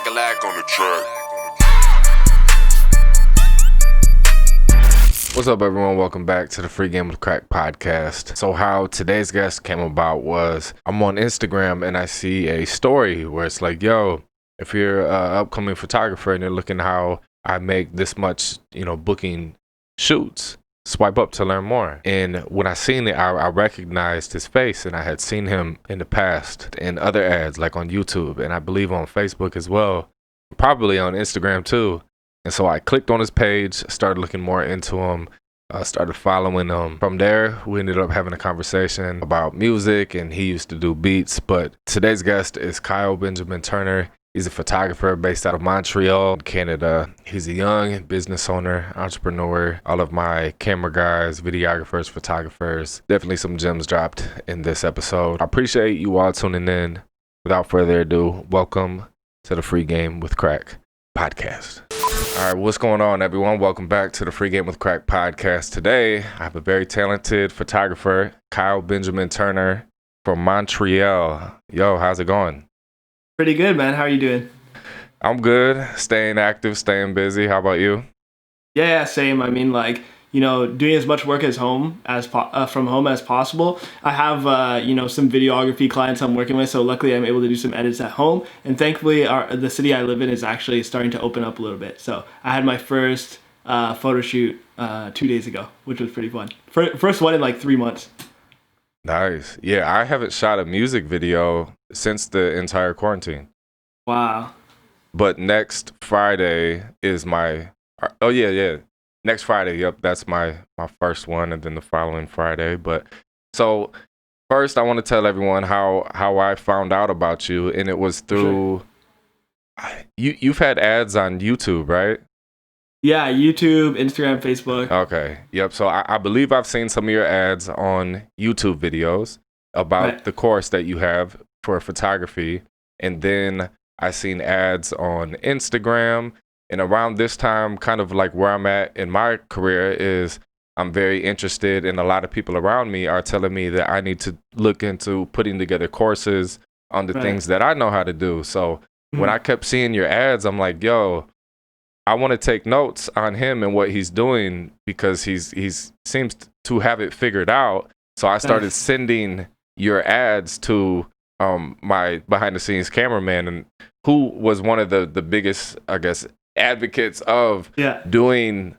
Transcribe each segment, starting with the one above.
Crack on the track. What's up, everyone? Welcome back to the Free Game with Crack podcast. So how today's guest came about was I'm on Instagram and I see a story where it's like, yo, if you're an upcoming photographer and you're looking how I make this much, booking shoots, swipe up to learn more. And when I seen it, I recognized his face, and I had seen him in the past in other ads, like on YouTube, and I believe on Facebook as well, probably on Instagram too. And so I clicked on his page, started looking more into him, started following him. From there, we ended up having a conversation about music, and he used to do beats. But today's guest is Kyle Benjamin Turner. He's a photographer based out of Montreal, Canada. He's a young business owner, entrepreneur. All of my camera guys, videographers, photographers, definitely some gems dropped in this episode. I appreciate you all tuning in. Without further ado, welcome to the Free Game with Crack podcast. All right, what's going on, everyone? Welcome back to the Free Game with Crack podcast. Today, I have a very talented photographer, Kyle Benjamin Turner from Montreal. Yo, how's it going? Pretty good, man. How are you doing? I'm good. Staying active, staying busy. How about you? Yeah, same. I mean, doing as much work from home as possible. I have, some videography clients I'm working with, so luckily I'm able to do some edits at home. And thankfully, the city I live in is actually starting to open up a little bit. So I had my first photo shoot 2 days ago, which was pretty fun. First one in like 3 months. Nice. Yeah, I haven't shot a music video since the entire quarantine. Wow. But next Friday is my... Oh, yeah. Next Friday, yep, that's my first one, and then the following Friday. But so first, I want to tell everyone how I found out about you, and it was through... Sure. You've had ads on YouTube, right? Yeah, YouTube, Instagram, Facebook. Okay. Yep. So I believe I've seen some of your ads on YouTube videos about the course that you have for photography. And then I seen ads on Instagram. And around this time, kind of like where I'm at in my career is I'm very interested, and a lot of people around me are telling me that I need to look into putting together courses on the things that I know how to do. So when I kept seeing your ads, I'm like, yo, I want to take notes on him and what he's doing, because he's seems to have it figured out. So I started sending your ads to my behind the scenes cameraman, and who was one of the biggest, I guess, advocates of doing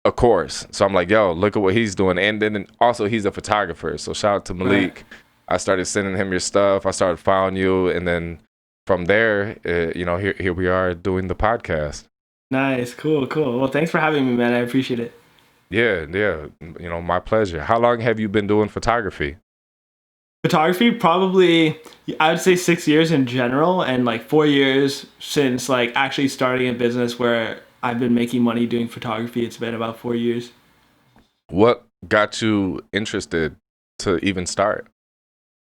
a course. So I'm like, yo, look at what he's doing. And then also he's a photographer. So shout out to Malik. I started sending him your stuff. I started following you. And then from there, here we are doing the podcast. Nice. Cool. Well, thanks for having me, man. I appreciate it. Yeah. My pleasure. How long have you been doing photography? Photography, probably, I would say 6 years in general, and like 4 years since like actually starting a business where I've been making money doing photography. It's been about 4 years. What got you interested to even start?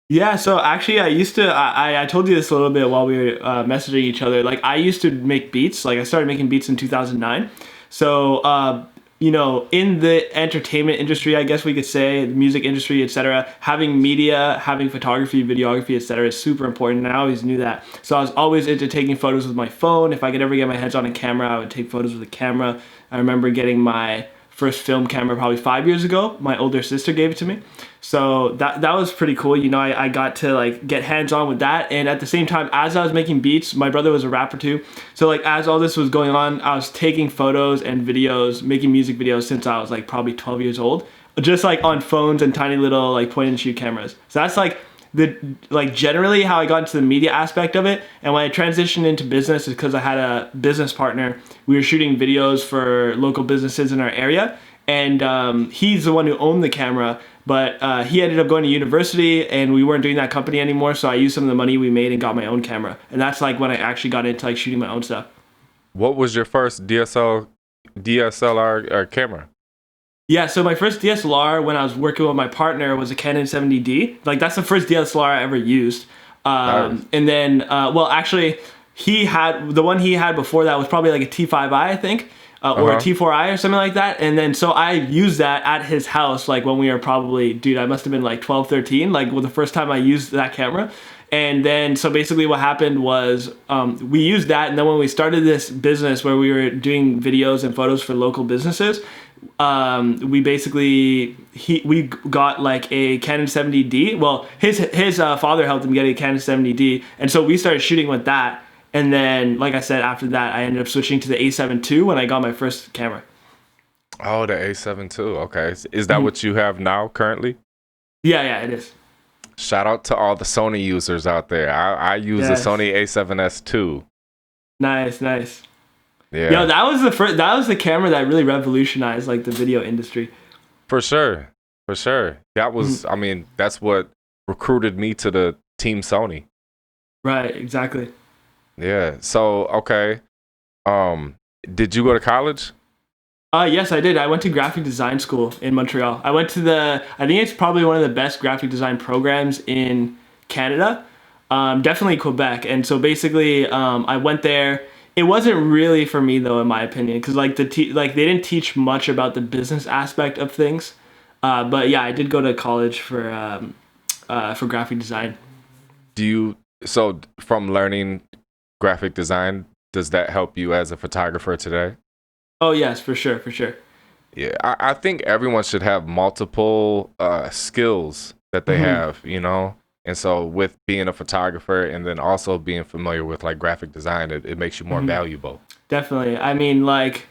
Yeah, so actually I told you this a little bit while we were messaging each other. Like, I used to make beats. Like, I started making beats in 2009. So, in the entertainment industry, I guess we could say, the music industry, etc., having media, having photography, videography, etc., is super important. And I always knew that. So I was always into taking photos with my phone. If I could ever get my hands on a camera, I would take photos with a camera. I remember getting my first film camera probably 5 years ago. My older sister gave it to me. So that was pretty cool. I got to like get hands-on with that. And at the same time, as I was making beats, my brother was a rapper too. So like, as all this was going on, I was taking photos and videos, making music videos since I was like probably 12 years old, just like on phones and tiny little like point and shoot cameras. So that's like generally how I got into the media aspect of it. And when I transitioned into business is because I had a business partner. We were shooting videos for local businesses in our area. And he's the one who owned the camera, but he ended up going to university and we weren't doing that company anymore. So I used some of the money we made and got my own camera. And that's like when I actually got into like shooting my own stuff. What was your first DSLR camera? Yeah, so my first DSLR when I was working with my partner was a Canon 70D. Like, that's the first DSLR I ever used. And then, actually, the one he had before that was probably like a T5i, I think. Or a T4i or something like that. And then so I used that at his house, like when we were probably, I must have been like 12, 13, like the first time I used that camera. And then, so basically what happened was we used that. And then when we started this business where we were doing videos and photos for local businesses, we basically, we got like a Canon 70D. Well, his father helped him get a Canon 70D. And so we started shooting with that. And then, like I said, after that, I ended up switching to the A7 II when I got my first camera. Oh, the A7 II. Okay. Is that what you have now currently? Yeah, it is. Shout out to all the Sony users out there. I use the Sony A7S II. Nice. Yeah. Yo, that was the camera that really revolutionized like the video industry. For sure. That was, I mean, that's what recruited me to the Team Sony. Right, exactly. Yeah. So, okay. Did you go to college? Yes, I did. I went to graphic design school in Montreal. I went to I think it's probably one of the best graphic design programs in Canada. Definitely Quebec. And so basically, I went there. It wasn't really for me though, in my opinion, because like they didn't teach much about the business aspect of things. But yeah, I did go to college for graphic design. So from learning graphic design, does that help you as a photographer today? Oh yes, for sure. Yeah, I think everyone should have multiple skills that they have, you know? And so with being a photographer and then also being familiar with like graphic design, it makes you more valuable. Definitely. I mean, like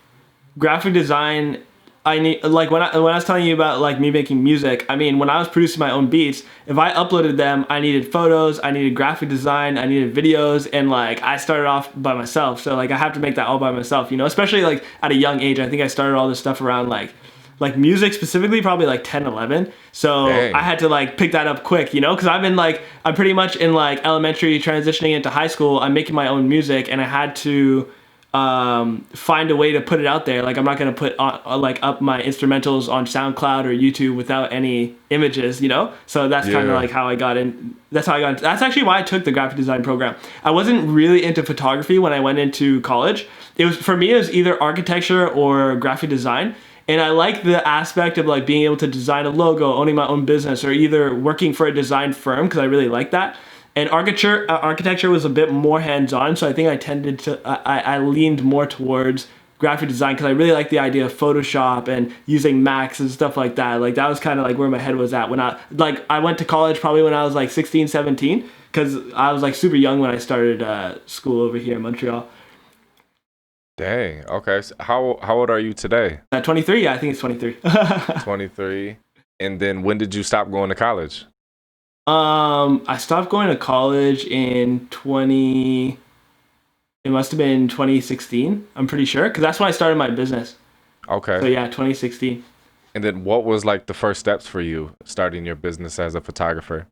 graphic design, I need like when I was telling you about like me making music, I mean, when I was producing my own beats, if I uploaded them, I needed photos, I needed graphic design, I needed videos, and like I started off by myself. So like I have to make that all by myself, you know, especially like at a young age. I think I started all this stuff around like music specifically probably like 10, 11. So Dang. I had to like pick that up quick, you know, because I'm pretty much in like elementary transitioning into high school. I'm making my own music and I had to find a way to put it out there. Like I'm not going to put like up my instrumentals on SoundCloud or YouTube without any images, you know? So that's kind of like how I got in. That's actually why I took the graphic design program. I wasn't really into photography when I went into college. For me, it was either architecture or graphic design. And I like the aspect of like being able to design a logo, owning my own business, or either working for a design firm because I really like that. And architecture was a bit more hands-on, so I think I leaned more towards graphic design because I really like the idea of Photoshop and using Macs and stuff like that. Like that was kind of like where my head was at when I went to college probably when I was like 16, 17 because I was like super young when I started school over here in Montreal. Dang. Okay. So how old are you today? 23. Yeah, I think it's 23. 23. And then when did you stop going to college? I stopped going to college in it must have been 2016. I'm pretty sure because that's when I started my business. Okay. So yeah, 2016. And then what was like the first steps for you starting your business as a photographer?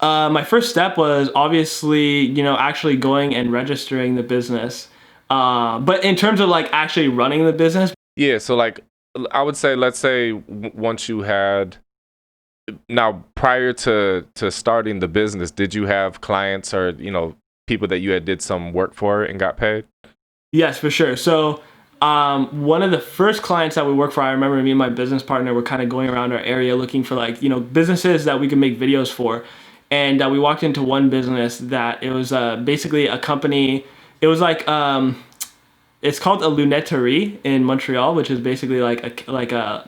My first step was obviously, you know, actually going and registering the business. But in terms of like actually running the business. Yeah. So like, I would say, let's say once you had, now prior to starting the business, did you have clients or, you know, people that you had did some work for and got paid? Yes, for sure. So one of the first clients that we worked for, I remember me and my business partner were kind of going around our area looking for like, you know, businesses that we could make videos for. And we walked into one business that it was basically a company. It was like it's called a lunetterie in Montreal, which is basically like a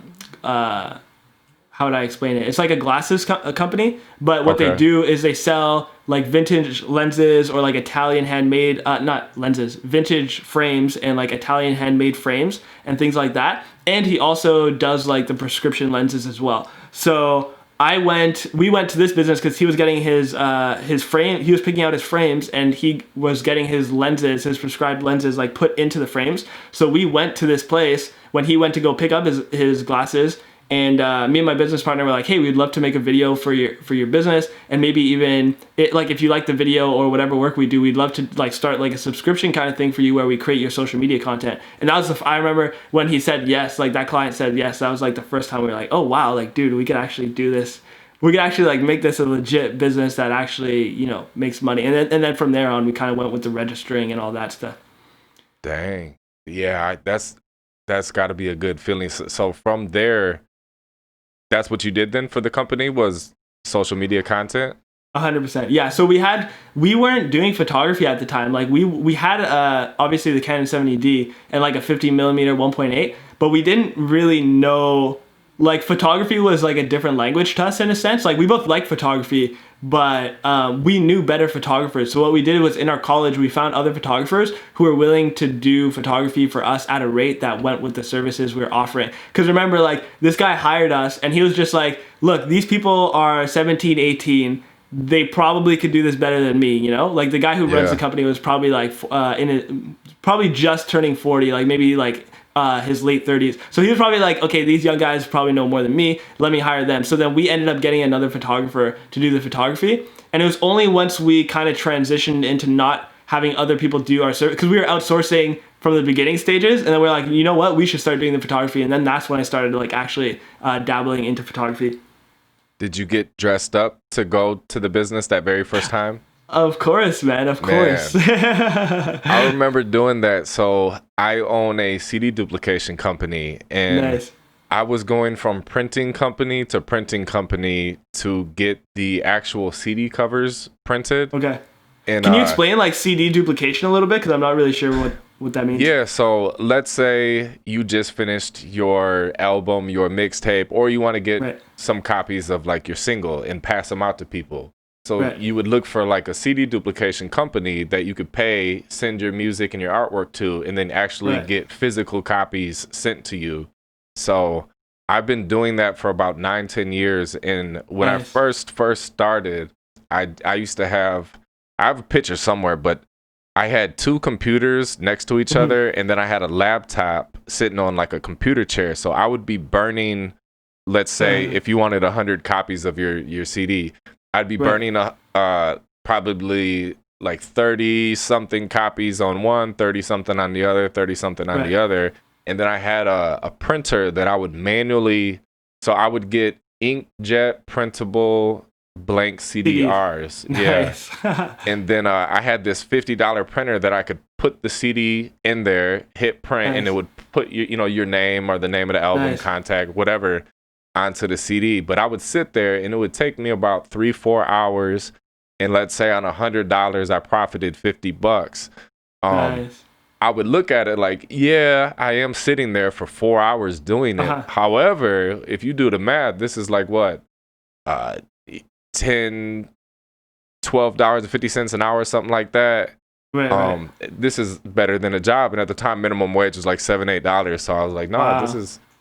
how would I explain it? It's like a glasses company, but what they do is they sell like vintage lenses or like Italian handmade, not lenses, vintage frames and like Italian handmade frames and things like that. And he also does like the prescription lenses as well. So we went to this business because he was getting his frame. He was picking out his frames and he was getting his lenses, his prescribed lenses, like put into the frames. So we went to this place when he went to go pick up his glasses. And me and my business partner were like, hey, we'd love to make a video for your business, and maybe even like if you like the video or whatever work we do, we'd love to like start like a subscription kind of thing for you where we create your social media content. And that was I remember when he said yes, like that client said yes. That was like the first time we were like, oh wow, like dude, we could actually do this. We could actually like make this a legit business that actually, you know, makes money. And then from there on, we kind of went with the registering and all that stuff. Dang, yeah, that's got to be a good feeling. So from there. That's what you did then for the company was social media content? 100%. Yeah. So we weren't doing photography at the time. Like we had obviously the Canon 70D and like a 50 millimeter 1.8, but we didn't really know, like, photography was like a different language to us in a sense. Like we both liked photography, but we knew better photographers. So what we did was in our college, we found other photographers who were willing to do photography for us at a rate that went with the services we were offering. Because remember, like, this guy hired us and he was just like, look, these people are 17, 18. They probably could do this better than me, you know? Like the guy who runs the company was probably like probably just turning 40, like maybe like his late 30s. So he was probably like, okay, these young guys probably know more than me. Let me hire them. So then we ended up getting another photographer to do the photography. And it was only once we kind of transitioned into not having other people do our service, because we were outsourcing from the beginning stages, and then we're like, you know what, we should start doing the photography. And then that's when I started like actually dabbling into photography. Did you get dressed up to go to the business that very first time? Of course, man. Of course. I remember doing that. So I own a CD duplication company, and Nice. I was going from printing company to printing company to get the actual CD covers printed. Okay. And Can you explain like CD duplication a little bit? Because I'm not really sure what that means. yeah, so let's say you just finished your album, your mixtape, or you want to get some copies of like your single and pass them out to people. So you would look for like a CD duplication company that you could pay, send your music and your artwork to, and then actually get physical copies sent to you. So I've been doing that for about 9-10 years. And when I first started, I used to have, I have a picture somewhere, but I had 2 computers next to each other, and then I had a laptop sitting on like a computer chair. So I would be burning, let's say, if you wanted 100 copies of your CD, I'd be burning probably like 30 something copies on one, 30 something on the other, 30 something on the other. And then I had a printer that I would manually, so I would get inkjet printable blank CDRs. Nice. Yeah. And then I had this $50 printer that I could put the CD in there, hit print, and it would put your name or the name of the album, contact, whatever, onto the CD. But I would sit there and it would take me about 3-4 hours. And let's say on $100, I profited $50. I would look at it like, yeah, I am sitting there for 4 hours doing it. However, if you do the math, this is like what? $10, $12.50 an hour, something like that. This is better than a job. And at the time, minimum wage was like $7-8. So I was like, no,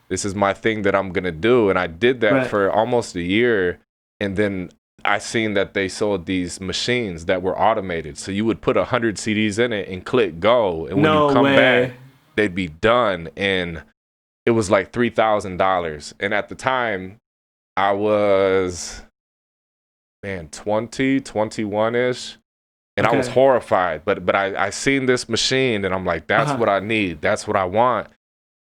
this is my thing that I'm gonna do. And I did that for almost a year. And then I seen that they sold these machines that were automated. So you would put 100 CDs in it and click go. And when you come back, they'd be done. And it was like $3,000. And at the time, I was 20, 21-ish. And I was horrified. But I seen this machine and I'm like, that's what I need. That's what I want.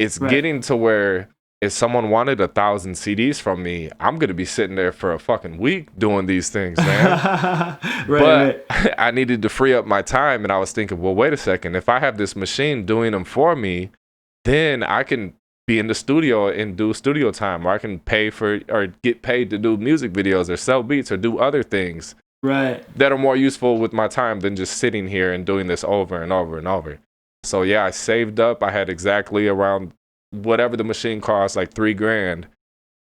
It's getting to where if someone wanted 1,000 CDs from me, I'm going to be sitting there for a fucking week doing these things, man. But I needed to free up my time. And I was thinking, well, wait a second. If I have this machine doing them for me, then I can be in the studio and do studio time, or I can pay for or get paid to do music videos or sell beats or do other things that are more useful with my time than just sitting here and doing this over and over and over. So yeah, I saved up. I had exactly around whatever the machine cost, like $3,000.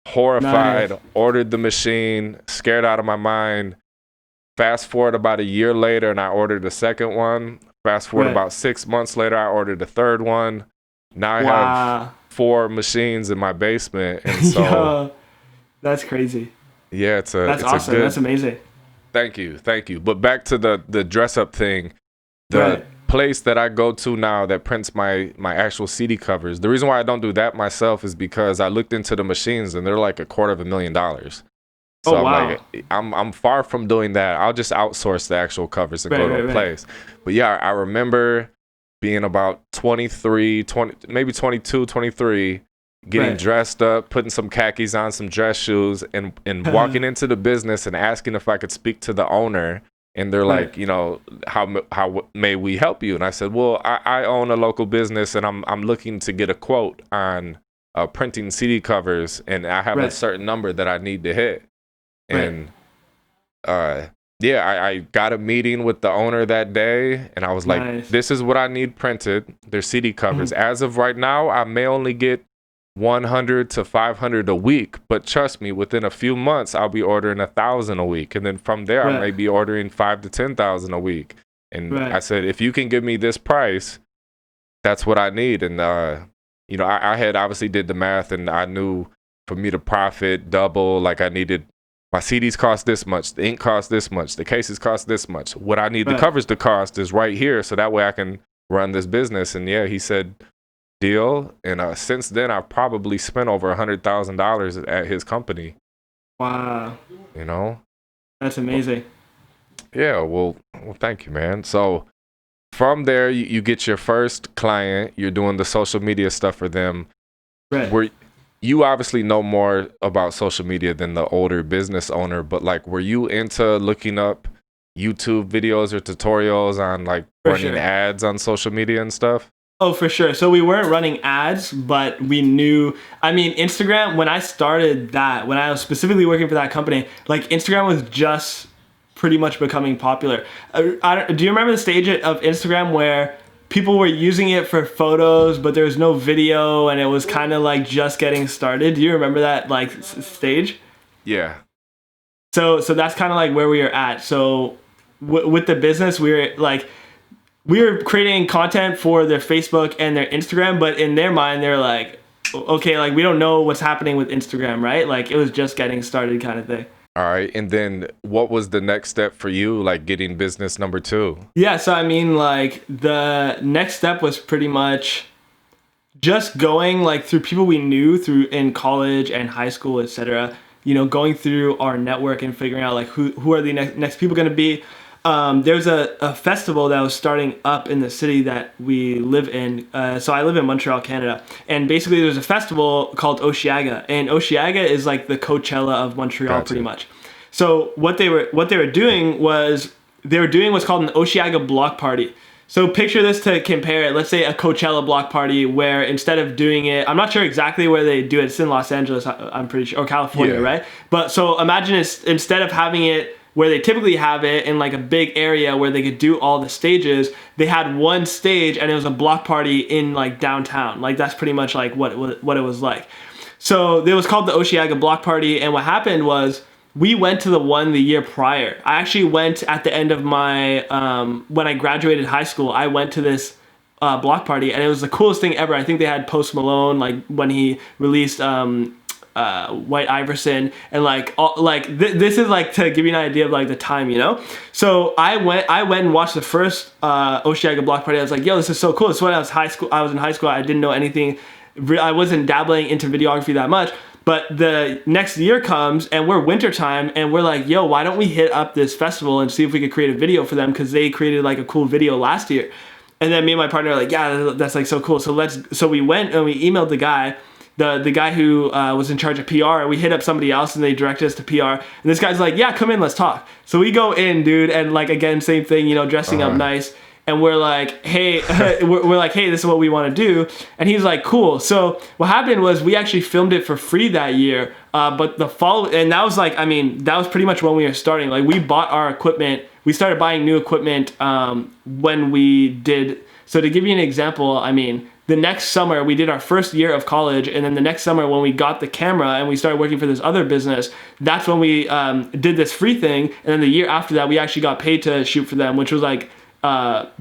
Horrified, ordered the machine, scared out of my mind. Fast forward about a year later and I ordered the second one. Fast forward about 6 months later, I ordered the third one. Now I have 4 machines in my basement. And so Yo, that's crazy. Yeah, it's awesome. That's amazing. Thank you. But back to the dress up thing. The place that I go to now that prints my actual CD covers. The reason why I don't do that myself is because I looked into the machines and they're like $250,000. So I'm far from doing that. I'll just outsource the actual covers and go to a place. But yeah, I remember being about 23, maybe 22, 23, getting dressed up, putting some khakis on, some dress shoes, and walking into the business and asking if I could speak to the owner. And they're like, how may we help you? And I said, well, I own a local business and I'm looking to get a quote on printing CD covers, and I have a certain number that I need to hit. And yeah, I got a meeting with the owner that day, and I was like, Nice. this is what I need printed. They're CD covers. Mhm. As of right now, I may only get 100 to 500 a week, but trust me, within a few months, I'll be ordering 1,000 a week. And then from there, I Right. may be ordering 5 to 10,000 a week. And I Right. said, if you can give me this price, that's what I need. And, I had obviously did the math, and I knew for me to profit double, like I needed my CDs cost this much, the ink cost this much, the cases cost this much. What I need the Right. covers to cost is right here, so that way I can run this business. And yeah, he said deal. And since then, I've probably spent over $100,000 at his company. Wow. You know? That's amazing. Yeah. Well, thank you, man. So from there, you get your first client. You're doing the social media stuff for them. Right. Where you obviously know more about social media than the older business owner, but like, were you into looking up YouTube videos or tutorials on like For running sure. ads on social media and stuff? Oh, for sure. So we weren't running ads, but we knew. I mean, Instagram. When I started that, when I was specifically working for that company, like Instagram was just pretty much becoming popular. Do you remember the stage of Instagram where people were using it for photos, but there was no video, and it was kind of like just getting started? Do you remember that like stage? Yeah. So that's kind of like where we are at. So with the business, we were creating content for their Facebook and their Instagram, but in their mind, they're like, okay, like we don't know what's happening with Instagram, right? Like it was just getting started kind of thing. All right. And then what was the next step for you, like getting business number 2? Yeah, so I mean, like the next step was pretty much just going like through people we knew through in college and high school, etc. You know, going through our network and figuring out like who are the next people going to be. There's a festival that was starting up in the city that we live in. So I live in Montreal, Canada, and basically there's a festival called Osheaga, and Osheaga is like the Coachella of Montreal, Gotcha. pretty much. So what they were doing was they were doing what's called an Osheaga block party. So picture this to compare it. Let's say a Coachella block party where instead of doing it, I'm not sure exactly where they do it. It's in Los Angeles, I'm pretty sure, or California, Yeah. right? But so imagine it's instead of having it where they typically have it in like a big area where they could do all the stages, they had one stage and it was a block party in like downtown. Like that's pretty much like what it was like. So it was called the Osheaga block party, and what happened was we went to the one the year prior. I actually went at the end of my when I graduated high school. I went to this block party, and it was the coolest thing ever. I think they had Post Malone like when he released White Iverson, and like this is like to give you an idea of like the time, you know. So I went and watched the first Osheaga block party. I was like, yo, this is so cool. It's when I was in high school. I didn't know anything. I wasn't dabbling into videography that much. But the next year comes and we're wintertime, and we're like, yo, why don't we hit up this festival and see if we could create a video for them, because they created like a cool video last year. And then me and my partner are like, yeah, that's like so cool. So we went and we emailed the guy, the guy who was in charge of PR. We hit up somebody else and they directed us to PR. And this guy's like, yeah, come in, let's talk. So we go in, dude, and like again, same thing, you know, dressing up nice. And we're like, hey, we're like, hey, this is what we want to do. And he's like, cool. So what happened was we actually filmed it for free that year. But and that was like, I mean, that was pretty much when we were starting. Like we bought our equipment. We started buying new equipment when we did. So to give you an example, I mean, the next summer we did our first year of college, and then the next summer when we got the camera and we started working for this other business, that's when we did this free thing. And then the year after that, we actually got paid to shoot for them, which was like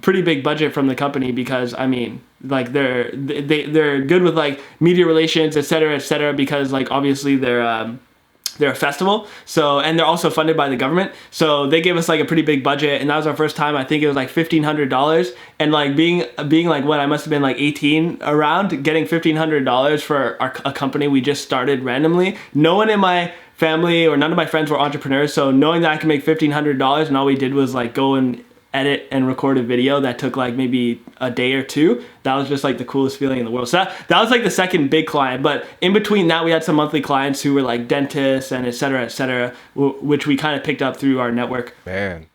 pretty big budget from the company, because I mean, like they're good with like media relations, et cetera, because like obviously they're a festival, so, and they're also funded by the government, so they gave us like a pretty big budget, and that was our first time. I think it was like $1,500, and like being like what, I must have been like 18 around, getting $1,500 for a company we just started randomly. No one in my family or none of my friends were entrepreneurs, so knowing that I could make $1,500 and all we did was like go and edit and record a video that took like maybe a day or two, that was just like the coolest feeling in the world. So that was like the second big client. But in between that, we had some monthly clients who were like dentists and et cetera, which we kind of picked up through our network. Man,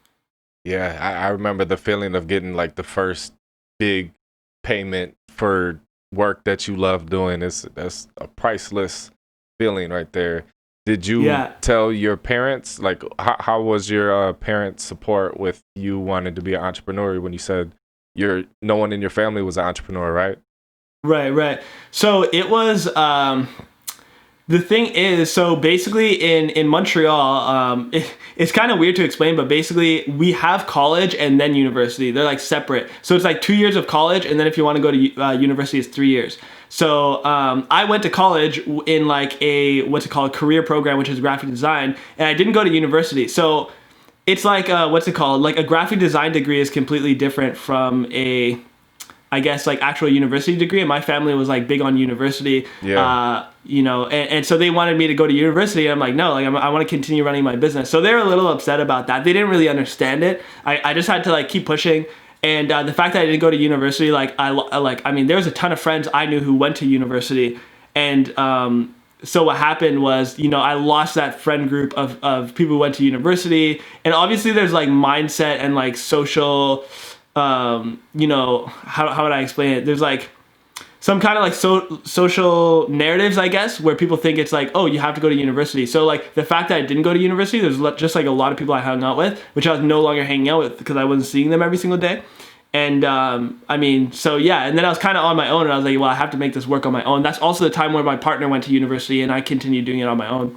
yeah, I remember the feeling of getting like the first big payment for work that you love doing. That's a priceless feeling right there. Did you Yeah. tell your parents, like, how was your parents' support with you wanting to be an entrepreneur when you said no one in your family was an entrepreneur, right? Right, right. So it was the thing is, so basically in Montreal, it's kind of weird to explain, but basically we have college and then university. They're like separate. So it's like 2 years of college, and then if you want to go to university, it's 3 years. So I went to college in like a what's it called, career program, which is graphic design, and I didn't go to university. So it's like what's it called? Like a graphic design degree is completely different from a, I guess, like actual university degree, and my family was like big on university. Yeah. And so they wanted me to go to university, and I'm like, no, like I want to continue running my business. So they were a little upset about that. They didn't really understand it. I just had to like keep pushing. And the fact that I didn't go to university, I mean, there was a ton of friends I knew who went to university, and so what happened was, I lost that friend group of people who went to university, and obviously there's like mindset and like social. How would I explain it? There's like some kind of like social narratives, I guess, where people think it's like, oh, you have to go to university. So like the fact that I didn't go to university, there's just like a lot of people I hung out with, which I was no longer hanging out with because I wasn't seeing them every single day. And I mean, so yeah, and then I was kind of on my own, and I was like, well, I have to make this work on my own. That's also the time where my partner went to university, and I continued doing it on my own.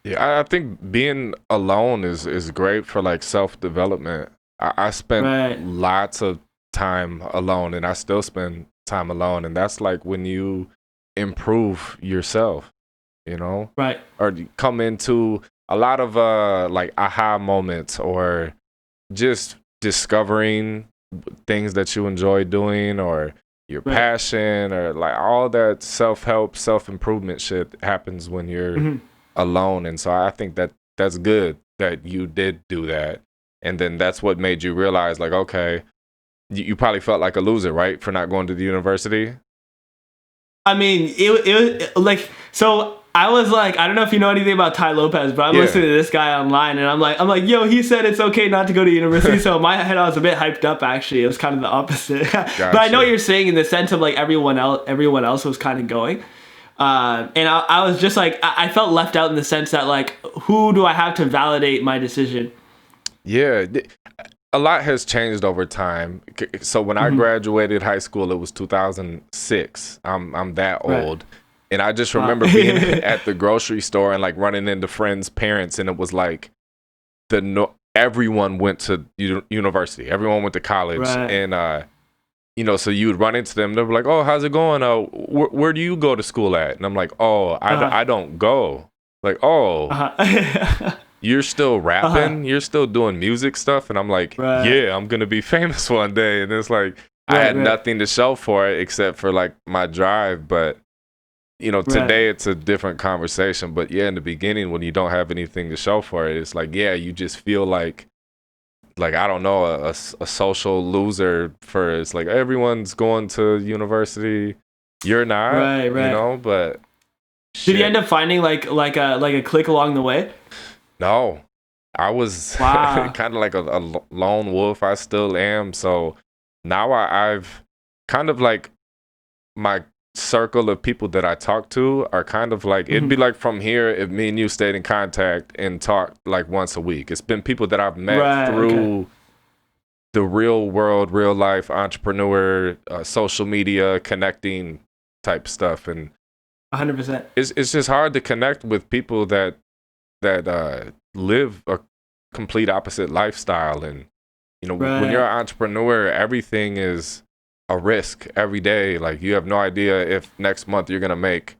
Yeah, I think being alone is great for like self-development. I spent Right. lots of time alone, and I still spend time alone, and that's like when you improve yourself, Right. or you come into a lot of like aha moments, or just discovering things that you enjoy doing, or your Right. passion, or like all that self-help, self-improvement shit happens when you're Hmm. alone. And so I think that that's good that you did do that. And then that's what made you realize, like, okay, you probably felt like a loser, right, for not going to the university. I mean, it was like, so I was like, I don't know if you know anything about Ty Lopez, but I'm Yeah. listening to this guy online, and I'm like, yo, he said it's okay not to go to university. So in my head, I was a bit hyped up. Actually, it was kind of the opposite. But I know what you're saying in the sense of like everyone else was kind of going. And I was just like, I felt left out in the sense that like, who do I have to validate my decision? Yeah, a lot has changed over time. So when I graduated high school, it was 2006. I'm that Right. old. And I just Wow. remember being at the grocery store and like running into friends' parents, and it was like everyone went to university, everyone went to college, Right. and so you would run into them. They were like, "Oh, how's it going? Where do you go to school at?" And I'm like, "Oh, I don't go." Like, "Oh, Uh-huh. you're still rapping? You're still doing music stuff?" And I'm like, Right. "Yeah, I'm gonna be famous one day." And it's like I Right, had right. nothing to show for it except for like my drive. But today it's a different conversation. But yeah, in the beginning, when you don't have anything to show for it, it's like, yeah, you just feel like I don't know, a social loser. For it's like everyone's going to university, you're not, Right. But Did you shit, end up finding like a click along the way? no, I was Wow. kind of like a lone wolf. I still am. So now I've kind of like my circle of people that I talk to are kind of like, it'd be like from here if me and you stayed in contact and talked like once a week. It's been people that I've met Right, through okay. the real world, real life entrepreneur, social media connecting type stuff. And 100%. it's just hard to connect with people that live a complete opposite lifestyle. And when you're Right. an entrepreneur, everything is a risk every day. Like you have no idea if next month you're gonna make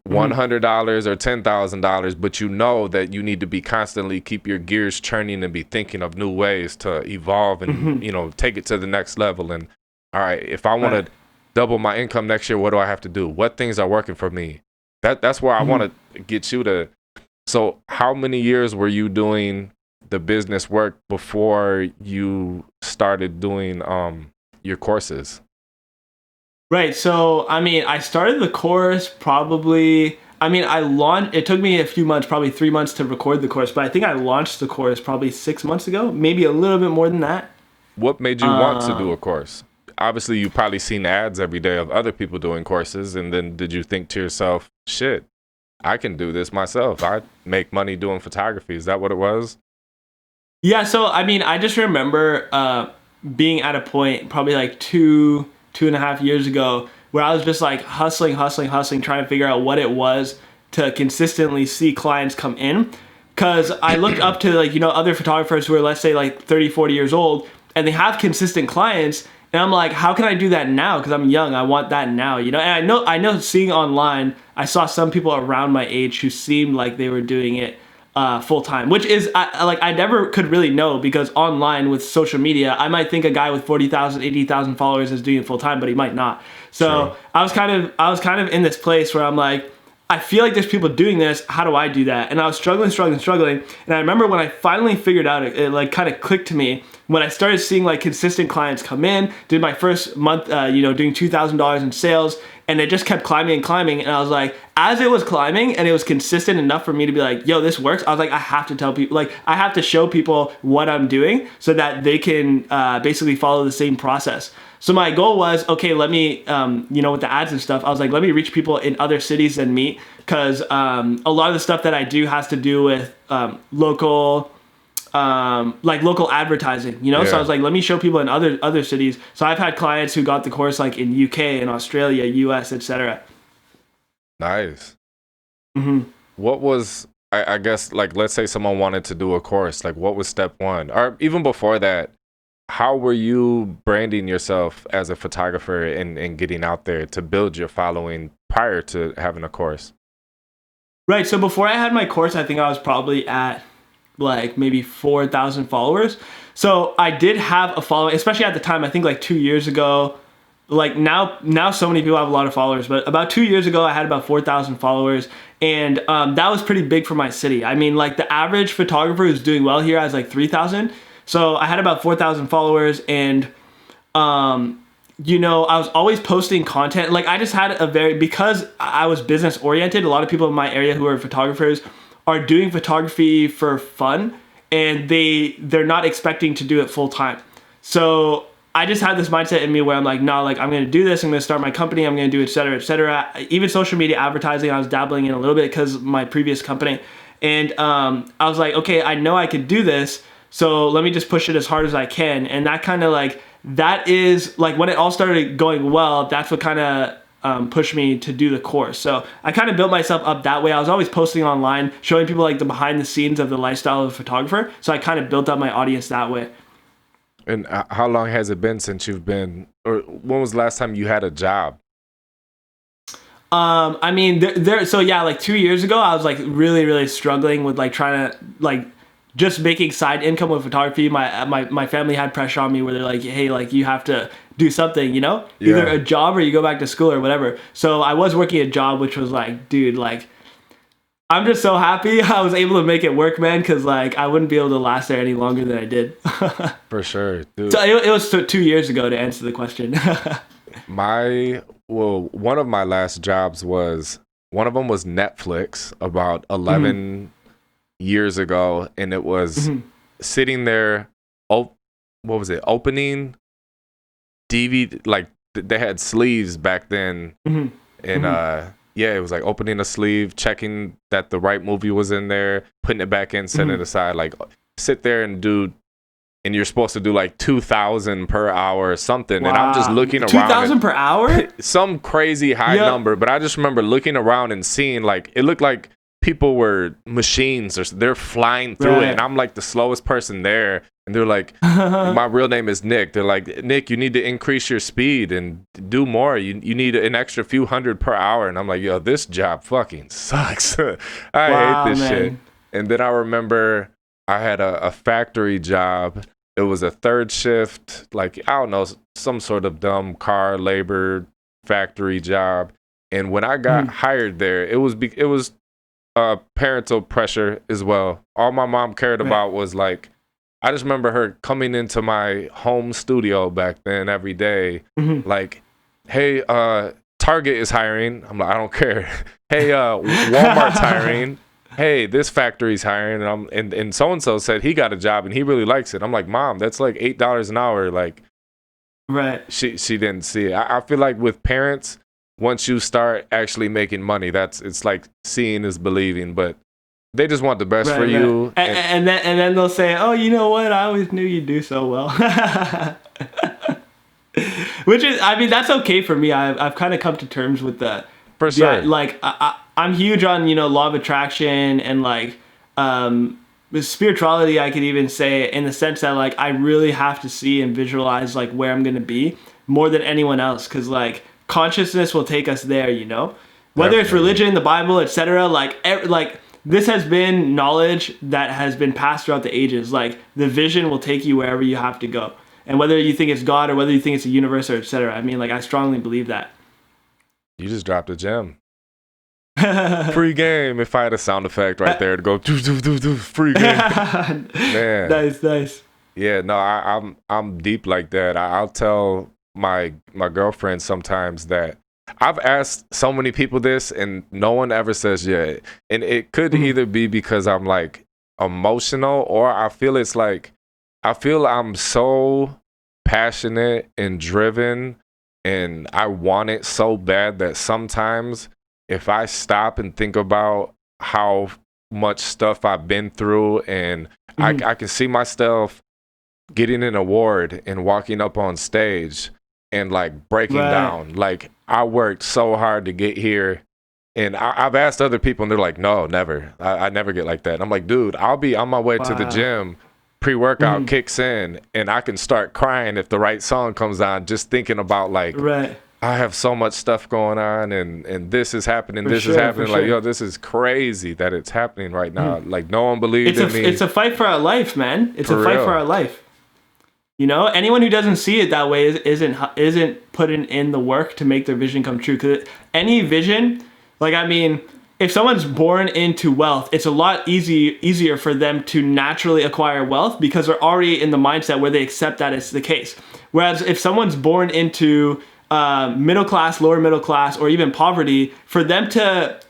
$100 or $10,000, but you know that you need to be constantly keep your gears churning and be thinking of new ways to evolve and take it to the next level. And all right, if I want Right. to double my income next year, what do I have to do? What things are working for me? That's where I want to get you to. So how many years were you doing the business work before you started doing your courses? Right. So, I mean, I started the course probably. I mean, it took me a few months, probably 3 months to record the course, but I think I launched the course probably 6 months ago, maybe a little bit more than that. What made you want to do a course? Obviously, you probably seen ads every day of other people doing courses, and then did you think to yourself, shit, I can do this myself. I make money doing photography. Is that what it was? Yeah, so I mean, I just remember being at a point probably like 2.5 years ago where I was just like hustling, trying to figure out what it was to consistently see clients come in. Because I looked up to like, other photographers who are, let's say, like 30, 40 years old, and they have consistent clients. And I'm like, how can I do that now? Because I'm young, I want that now, And I know seeing online, I saw some people around my age who seemed like they were doing it full time, which is I never could really know, because online with social media, I might think a guy with 40,000, 80,000 followers is doing it full time, but he might not. So True. I was kind of in this place where I'm like, I feel like there's people doing this. How do I do that? And I was struggling. And I remember when I finally figured out it like kind of clicked to me when I started seeing like consistent clients come in, did my first month, doing $2,000 in sales, and it just kept climbing and climbing. And I was like, as it was climbing and it was consistent enough for me to be like, yo, this works. I was like, I have to tell people, like, I have to show people what I'm doing so that they can basically follow the same process. So my goal was, okay, let me, with the ads and stuff, I was like, let me reach people in other cities than me, because a lot of the stuff that I do has to do with local advertising, Yeah. So I was like, let me show people in other cities. So I've had clients who got the course like in UK and Australia, US, etc. Nice. Mm-hmm. What was, I guess, like, let's say someone wanted to do a course, like, what was step one? Or even before that, how were you branding yourself as a photographer and getting out there to build your following prior to having a course? Right. So before I had my course, I think I was probably at like maybe 4,000 followers. So I did have a following, especially at the time, I think like 2 years ago. Like now so many people have a lot of followers, but about 2 years ago, I had about 4,000 followers. And that was pretty big for my city. I mean, like the average photographer who's doing well here has like 3,000. So I had about 4,000 followers, and I was always posting content. Like I just had because I was business oriented, a lot of people in my area who are photographers are doing photography for fun, and they're not expecting to do it full time. So I just had this mindset in me where I'm like, no, like I'm going to do this. I'm going to start my company. I'm going to do et cetera, et cetera. Even social media advertising, I was dabbling in a little bit because of my previous company. And I was like, okay, I know I could do this. So let me just push it as hard as I can. And that kind of like, that is like when it all started going well, that's what kind of pushed me to do the course. So I kind of built myself up that way. I was always posting online, showing people like the behind the scenes of the lifestyle of a photographer. So I kind of built up my audience that way. And how long has it been since you've been, or when was the last time you had a job? I mean, so yeah, like 2 years ago, I was like really, really struggling with like trying to like just making side income with photography. My family had pressure on me where they're like, hey, like you have to do something, either a job or you go back to school or whatever. So I was working a job, which was like, dude, like I'm just so happy I was able to make it work, man, because like I wouldn't be able to last there any longer than I did. For sure, dude. So it was 2 years ago to answer the question. One of my last jobs one of them was Netflix about 11 years ago, and it was sitting there, what was it, opening DVD, like they had sleeves back then, and it was like opening a sleeve, checking that the right movie was in there, putting it back in, setting it aside, like sit there and do, and you're supposed to do like 2,000 per hour or something. Wow. And I'm just looking around. 2,000 per hour? Some crazy high number. But I just remember looking around and seeing like, it looked like people were machines or they're flying through it. And I'm like the slowest person there. And they're like, my real name is Nick. They're like, Nick, you need to increase your speed and do more. You need an extra few hundred per hour. And I'm like, yo, this job fucking sucks. I hate this shit. And then I remember I had a factory job. It was a third shift, like, I don't know, some sort of dumb car labor factory job. And when I got hired there, it was parental pressure as well. All my mom cared about was like, I just remember her coming into my home studio back then every day, like, hey, Target is hiring. I'm like, I don't care. Hey, Walmart's hiring. Hey, this factory's hiring, and so-and-so said he got a job and he really likes it. I'm like, Mom, that's like $8 an hour. Like, right. She didn't see it. I feel like with parents, once you start actually making money, it's like seeing is believing. But they just want the best for you. And then they'll say, oh, you know what? I always knew you'd do so well. Which is, I mean, that's okay for me. I've kind of come to terms with that. For sure. Yeah, like I'm huge on, law of attraction and like spirituality. I could even say, in the sense that like I really have to see and visualize like where I'm gonna be more than anyone else, because like consciousness will take us there. Whether it's religion, the Bible, etc. Like this has been knowledge that has been passed throughout the ages. Like the vision will take you wherever you have to go. And whether you think it's God or whether you think it's a universe or etc. I mean, like, I strongly believe that. You just dropped a gem. Free game. If I had a sound effect right there to go free game. Man. Nice. Yeah, no, I'm deep like that. I'll tell my girlfriend sometimes that I've asked so many people this and no one ever says yeah. And it could either be because I'm like emotional, or I feel I'm so passionate and driven and I want it so bad that sometimes if I stop and think about how much stuff I've been through, and I can see myself getting an award and walking up on stage and like breaking down. Like, I worked so hard to get here. And I've asked other people and they're like, no, never. I never get like that. And I'm like, dude, I'll be on my way to the gym. Pre-workout kicks in and I can start crying if the right song comes on, just thinking about like, I have so much stuff going on and this is happening, is happening. Like, yo, this is crazy that it's happening right now. Like, no one believed in me. It's a fight for our life, man. It's a fight for our life. Anyone who doesn't see it that way isn't putting in the work to make their vision come true. Because any vision, like, I mean, if someone's born into wealth, it's a lot easier for them to naturally acquire wealth because they're already in the mindset where they accept that it's the case. Whereas if someone's born into middle class, lower middle class, or even poverty, for them to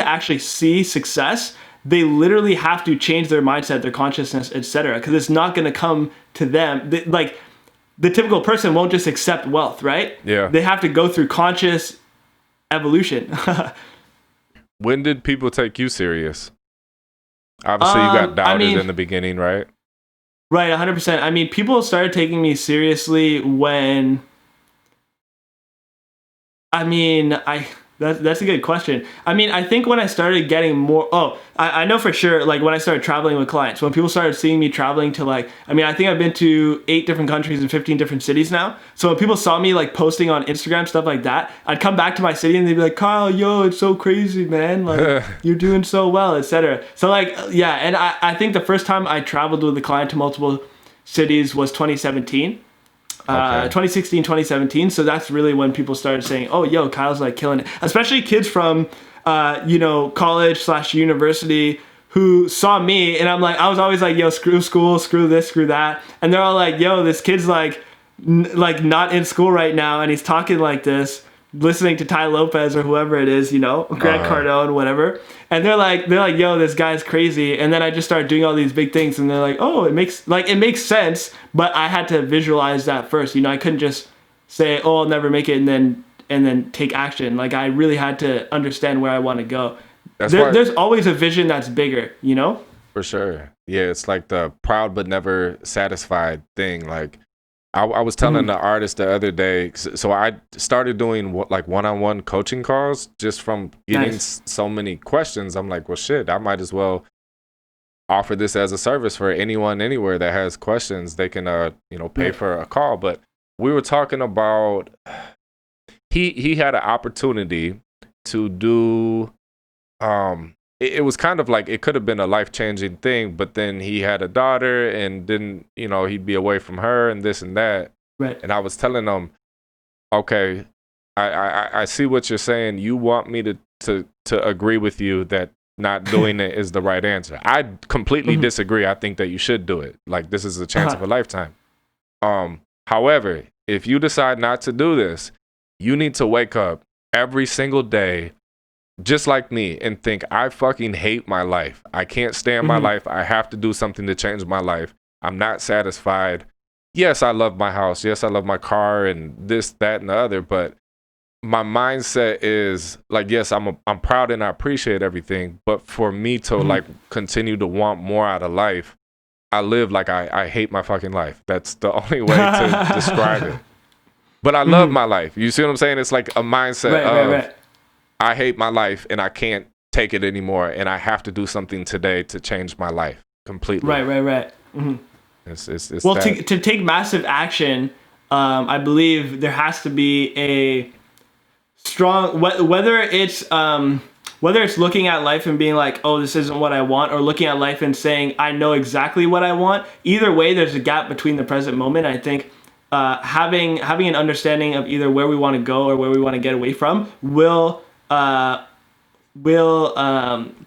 actually see success, they literally have to change their mindset, their consciousness, etc. Because it's not going to come to them. Like, the typical person won't just accept wealth, right? Yeah. They have to go through conscious evolution. When did people take you serious? Obviously, you got doubted in the beginning, right? Right, 100%. I mean, people started taking me seriously when... That's a good question. I mean, I think when I started getting more... I know for sure, like, when I started traveling with clients, when people started seeing me traveling to, like... I mean, I think I've been to 8 different countries and 15 different cities now. So when people saw me, like, posting on Instagram, stuff like that, I'd come back to my city and they'd be like, Kyle, yo, it's so crazy, man. Like, you're doing so well, etc. So, like, yeah. And I think the first time I traveled with a client to multiple cities was 2017. 2016, 2017. So that's really when people started saying, oh, yo, Kyle's like killing it. Especially kids from, college/university who saw me. And I was always like, yo, screw school, screw this, screw that. And they're all like, yo, this kid's like not in school right now. And he's talking like this, listening to Ty Lopez or whoever it is, Grant Cardone, whatever. And they're like, yo, this guy's crazy. And then I just started doing all these big things, and they're like, oh, it makes sense. But I had to visualize that first. I couldn't just say, oh, I'll never make it, and then take action. Like, I really had to understand where I want to go. There's always a vision that's bigger, For sure. Yeah, it's like the proud but never satisfied thing. Like, I was telling the artist the other day, so I started doing like one-on-one coaching calls just from getting so many questions. I'm like, well, shit, I might as well offer this as a service for anyone anywhere that has questions. They can, pay for a call. But we were talking about, he had an opportunity to do, it was kind of like, it could have been a life-changing thing, but then he had a daughter and then, he'd be away from her and this and that. Right. And I was telling him, okay, I see what you're saying. You want me to agree with you that not doing it is the right answer. I completely disagree. I think that you should do it. Like, this is a chance of a lifetime. However, if you decide not to do this, you need to wake up every single day just like me and think, I fucking hate my life. I can't stand my life. I have to do something to change my life. I'm not satisfied. Yes, I love my house. Yes, I love my car and this, that, and the other, but my mindset is like, yes, I'm proud and I appreciate everything, but for me to like continue to want more out of life, I live like I hate my fucking life. That's the only way to describe it. But I love my life. You see what I'm saying? It's like a mindset of I hate my life and I can't take it anymore, and I have to do something today to change my life completely. Right. It's well, that. to take massive action, I believe there has to be a strong whether it's looking at life and being like, oh, this isn't what I want, or looking at life and saying, I know exactly what I want. Either way, there's a gap between the present moment. I think having an understanding of either where we want to go or where we want to get away from will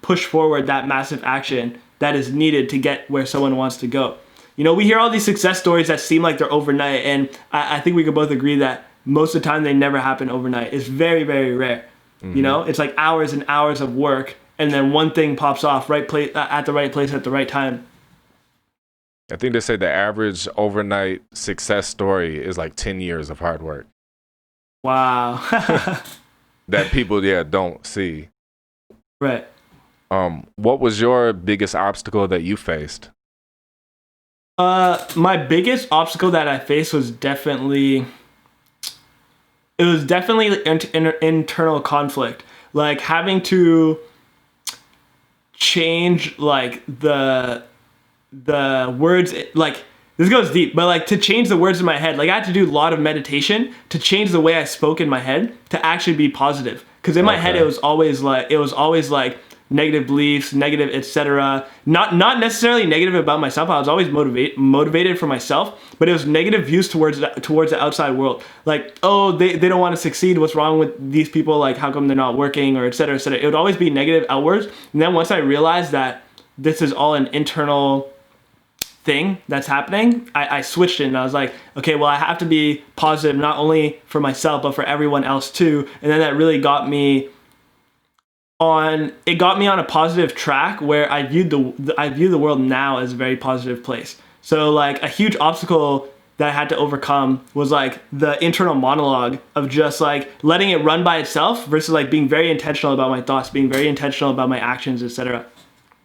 push forward that massive action that is needed to get where someone wants to go. You know, we hear all these success stories that seem like they're overnight, and I think we could both agree that most of the time they never happen overnight. It's very, very rare. You know, it's like hours and hours of work, and then one thing pops off at the right place at the right time. I think they say the average overnight success story is like 10 years of hard work. Wow. That people, don't see. Right. What was your biggest obstacle that you faced? My biggest obstacle that I faced was definitely internal conflict. Like having to change like the words, like this goes deep, but like to change the words in my head. Like I had to do a lot of meditation to change the way I spoke in my head to actually be positive. Because in my head it was always like negative beliefs, negative, etc. Not necessarily negative about myself. I was always motivated for myself, but it was negative views towards the outside world. Like, oh, they don't want to succeed. What's wrong with these people? Like, how come they're not working, or etc. etc. It would always be negative outwards. And then once I realized that this is all an internal thing that's happening, I switched it and I was like, okay, well, I have to be positive not only for myself but for everyone else too. And then that really got me on a positive track where I view the world now as a very positive place. So like a huge obstacle that I had to overcome was like the internal monologue of just like letting it run by itself versus like being very intentional about my thoughts, being very intentional about my actions, etc.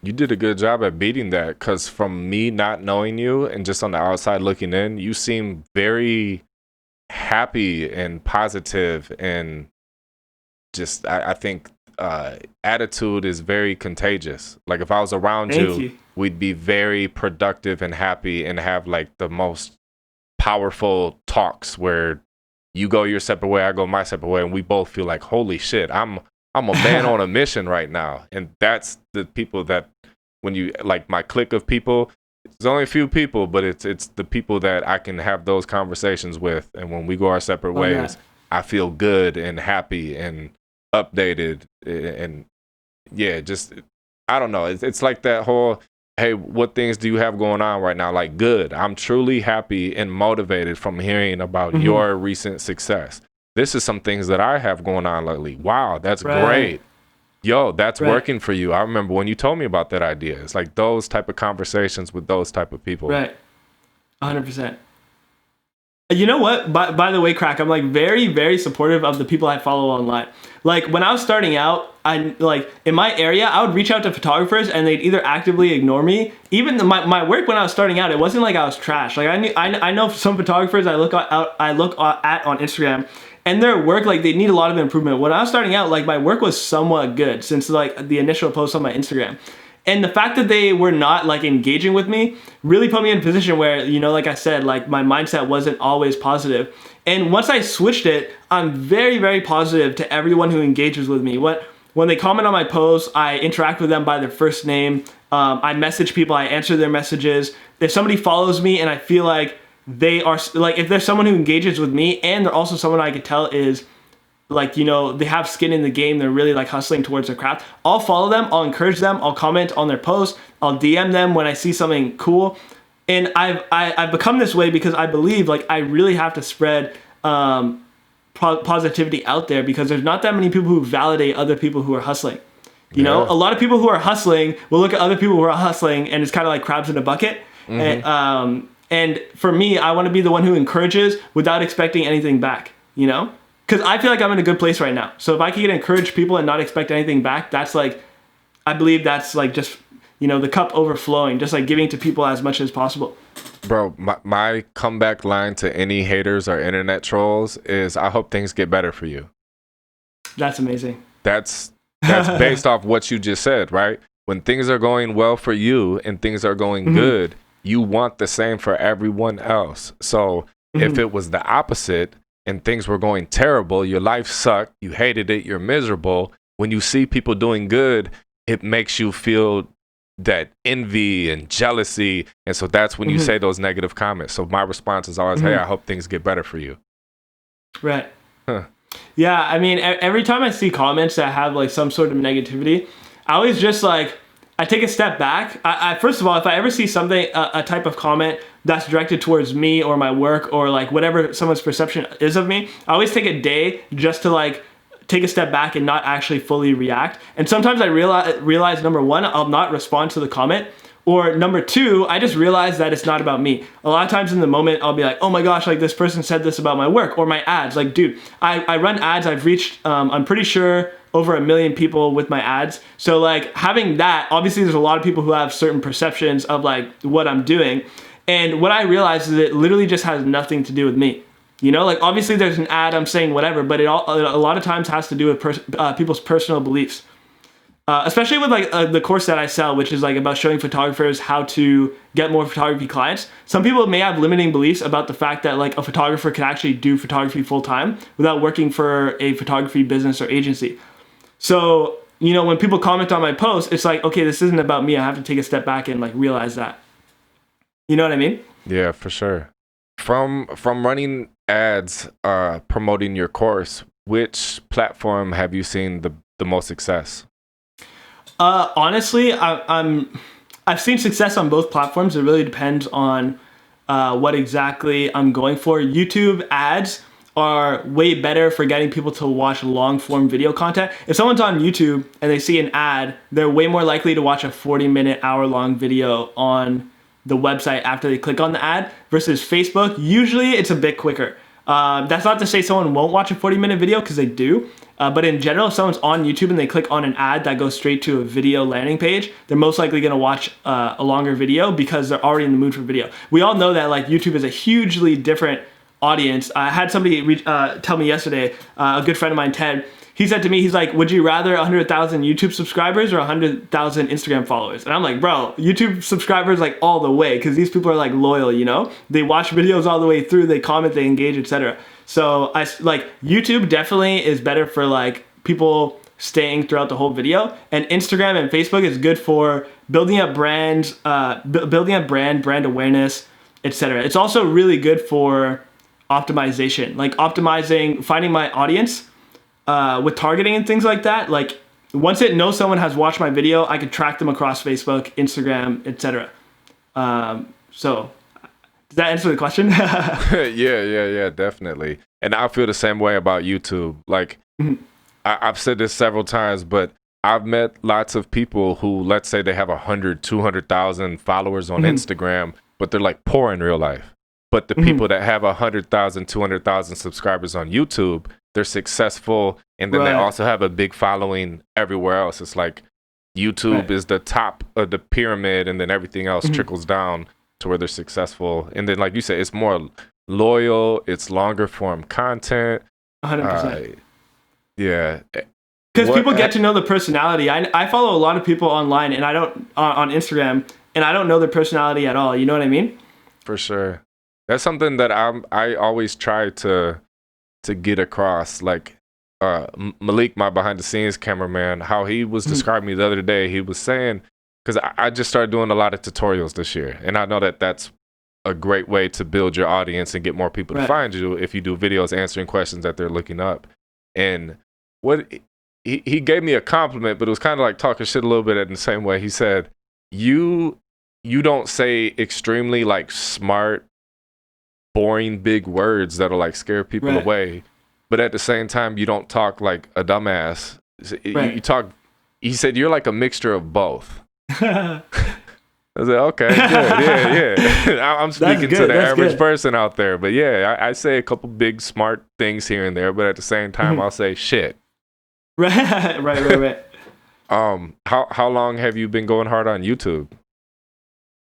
You did a good job at beating that, because from me not knowing you and just on the outside looking in, you seem very happy and positive, and just I think attitude is very contagious. Like if I was around you, we'd be very productive and happy and have like the most powerful talks where you go your separate way, I go my separate way, and we both feel like, holy shit, I'm a man on a mission right now. And that's the people that, when you like my clique of people, it's only a few people, but it's the people that I can have those conversations with. And when we go our separate ways, I feel good and happy and updated, and just I don't know, it's like that whole, hey, what things do you have going on right now? Like, good, I'm truly happy and motivated from hearing about your recent success. This is some things that I have going on lately. Wow, that's great. Yo, that's working for you. I remember when you told me about that idea. It's like those type of conversations with those type of people. Right. 100%. You know what? By the way, Crack, I'm like very, very supportive of the people I follow online. Like when I was starting out, I like in my area, I would reach out to photographers and they'd either actively ignore me. Even my work when I was starting out, it wasn't like I was trash. Like I know some photographers I look at on Instagram, and their work, like they need a lot of improvement. When I was starting out, like my work was somewhat good since like the initial post on my Instagram. And the fact that they were not like engaging with me really put me in a position where, you know, like I said, like my mindset wasn't always positive. And once I switched it, I'm very, very positive to everyone who engages with me. When they comment on my posts, I interact with them by their first name. I message people, I answer their messages. If somebody follows me and I feel like they are, like if there's someone who engages with me and they're also someone I could tell is like, you know, they have skin in the game, they're really like hustling towards their craft, I'll follow them, I'll encourage them, I'll comment on their posts, I'll DM them when I see something cool. And I've become this way because I believe like I really have to spread positivity out there, because there's not that many people who validate other people who are hustling. You know, a lot of people who are hustling will look at other people who are hustling and it's kind of like crabs in a bucket. And for me, I want to be the one who encourages without expecting anything back, you know? because I feel like I'm in a good place right now. So if I can encourage people and not expect anything back, that's like, I believe that's like just, the cup overflowing, just like giving to people as much as possible. Bro, my comeback line to any haters or internet trolls is, I hope things get better for you. That's amazing. That's based off what you just said, right? When things are going well for you and things are going good, you want the same for everyone else. So if it was the opposite and things were going terrible, your life sucked, you hated it, you're miserable, when you see people doing good, it makes you feel that envy and jealousy. And so that's when you say those negative comments. So my response is always, hey, I hope things get better for you. Right. Yeah, I mean, every time I see comments that have like some sort of negativity, I always just like, I take a step back. I first of all, if I ever see something, a type of comment that's directed towards me or my work or like whatever someone's perception is of me, I always take a day just to like take a step back and not actually fully react. And sometimes I realize number one, I'll not respond to the comment. Or number two, I just realize that it's not about me. A lot of times in the moment, I'll be like, oh my gosh, like this person said this about my work or my ads. Like, dude, I run ads. I've reached, I'm pretty sure, over 1 million people with my ads. So like having that, obviously there's a lot of people who have certain perceptions of like what I'm doing. And what I realize is it literally just has nothing to do with me. Like obviously there's an ad, I'm saying whatever, but a lot of times has to do with people's personal beliefs. Especially with like the course that I sell, which is like about showing photographers how to get more photography clients. Some people may have limiting beliefs about the fact that like a photographer can actually do photography full time without working for a photography business or agency. So, when people comment on my post, it's like, okay, this isn't about me. I have to take a step back and like realize that. You know what I mean? Yeah, for sure. From running ads, promoting your course, which platform have you seen the most success? Honestly, I've seen success on both platforms. It really depends on what exactly I'm going for. YouTube ads are way better for getting people to watch long form video content. If someone's on YouTube and they see an ad, they're way more likely to watch a 40-minute, hour-long video on the website after they click on the ad versus Facebook. Usually it's a bit quicker. That's not to say someone won't watch a 40-minute video, because they do. But in general, if someone's on YouTube and they click on an ad that goes straight to a video landing page, they're most likely going to watch a longer video because they're already in the mood for video. We all know that like YouTube is a hugely different audience. I had somebody tell me yesterday, a good friend of mine, Ted, he said to me, he's like, would you rather 100,000 YouTube subscribers or 100,000 Instagram followers? And I'm like, bro, YouTube subscribers like all the way, because these people are like loyal, They watch videos all the way through, they comment, they engage, etc. So I like YouTube definitely is better for like people staying throughout the whole video, and Instagram and Facebook is good for building up brands, building up brand awareness, etc. It's also really good for optimization, like optimizing, finding my audience with targeting and things like that. Like once it knows someone has watched my video, I could track them across Facebook, Instagram, etc. So does that answer the question? Yeah, definitely. And I feel the same way about YouTube. Like I've said this several times, but I've met lots of people who, let's say they have 100, 200,000 followers on Instagram, but they're like poor in real life. But the people that have 100,000, 200,000 subscribers on YouTube, they're successful, and then they also have a big following everywhere else. It's like YouTube is the top of the pyramid, and then everything else trickles down to where they're successful. And then, like you said, it's more loyal, it's longer form content. 100%. Yeah. Because people get to know the personality. I follow a lot of people online, and I don't on Instagram, and I don't know their personality at all. You know what I mean? For sure. That's something that I always try to get across. Like Malik, my behind the scenes cameraman, how he was describing me the other day. He was saying, because I just started doing a lot of tutorials this year, and I know that that's a great way to build your audience and get more people to find you if you do videos answering questions that they're looking up. And what he gave me a compliment, but it was kind of like talking shit a little bit in the same way. He said, you don't say extremely like smart, boring big words that'll like scare people away, but at the same time you don't talk like a dumbass. You talk, he said, you're like a mixture of both. I was like, okay, good, yeah. I'm That's speaking to good. the That's average good. person out there, but yeah, I say a couple big smart things here and there, but at the same time, I'll say shit. Right. How long have you been going hard on YouTube?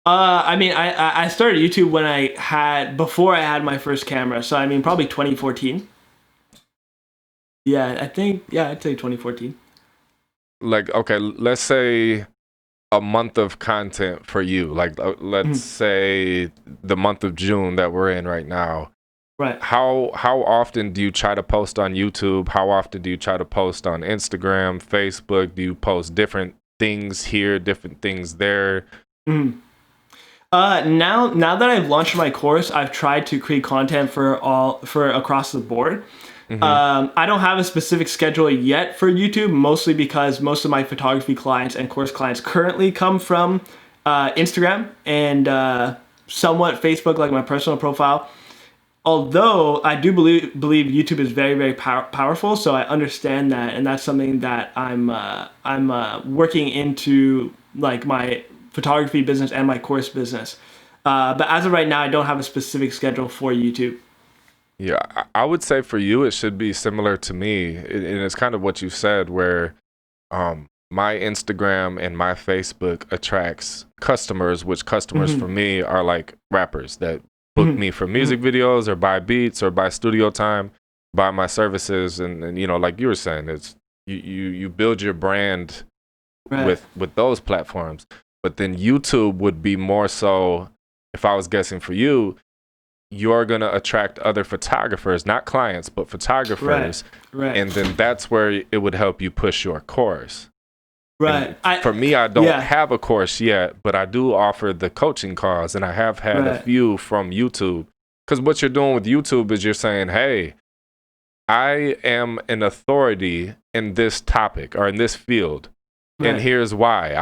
I mean, I started YouTube when before I had my first camera. So I mean, probably 2014. Yeah, I'd say 2014. Like, okay, let's say a month of content for you. Like, let's say the month of June that we're in right now. Right. How often do you try to post on YouTube? How often do you try to post on Instagram, Facebook? Do you post different things here, different things there? Now that I've launched my course, I've tried to create content for across the board. I don't have a specific schedule yet for YouTube, mostly because most of my photography clients and course clients currently come from Instagram and somewhat Facebook, like my personal profile. Although I do believe YouTube is very, very powerful, so I understand that, and that's something that I'm working into, like my photography business and my course business. But as of right now, I don't have a specific schedule for YouTube. Yeah, I would say for you, it should be similar to me. And it's kind of what you said, where my Instagram and my Facebook attracts customers, which customers for me are like rappers that book me for music videos or buy beats or buy studio time, buy my services. And you know, like you were saying, it's you build your brand with those platforms. But then YouTube would be more so, if I was guessing for you, you're going to attract other photographers, not clients, but photographers. Right. And then that's where it would help you push your course. Right. For me, I don't have a course yet, but I do offer the coaching calls, and I have had a few from YouTube. Because what you're doing with YouTube is you're saying, hey, I am an authority in this topic or in this field. And here's why.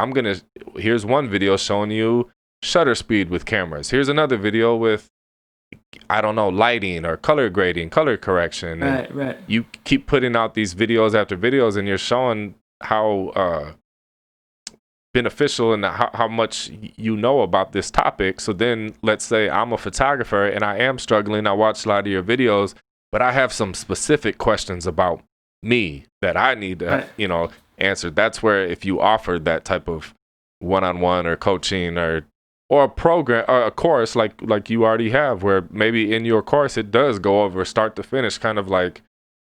Here's one video showing you shutter speed with cameras. Here's another video with, I don't know, lighting or color grading, color correction. Right. You keep putting out these videos after videos, and you're showing how beneficial and how much you know about this topic. So then let's say I'm a photographer and I am struggling. I watch a lot of your videos, but I have some specific questions about me that I need to, answer. That's where if you offer that type of one-on-one or coaching or a program or a course like you already have, where maybe in your course it does go over start to finish, kind of like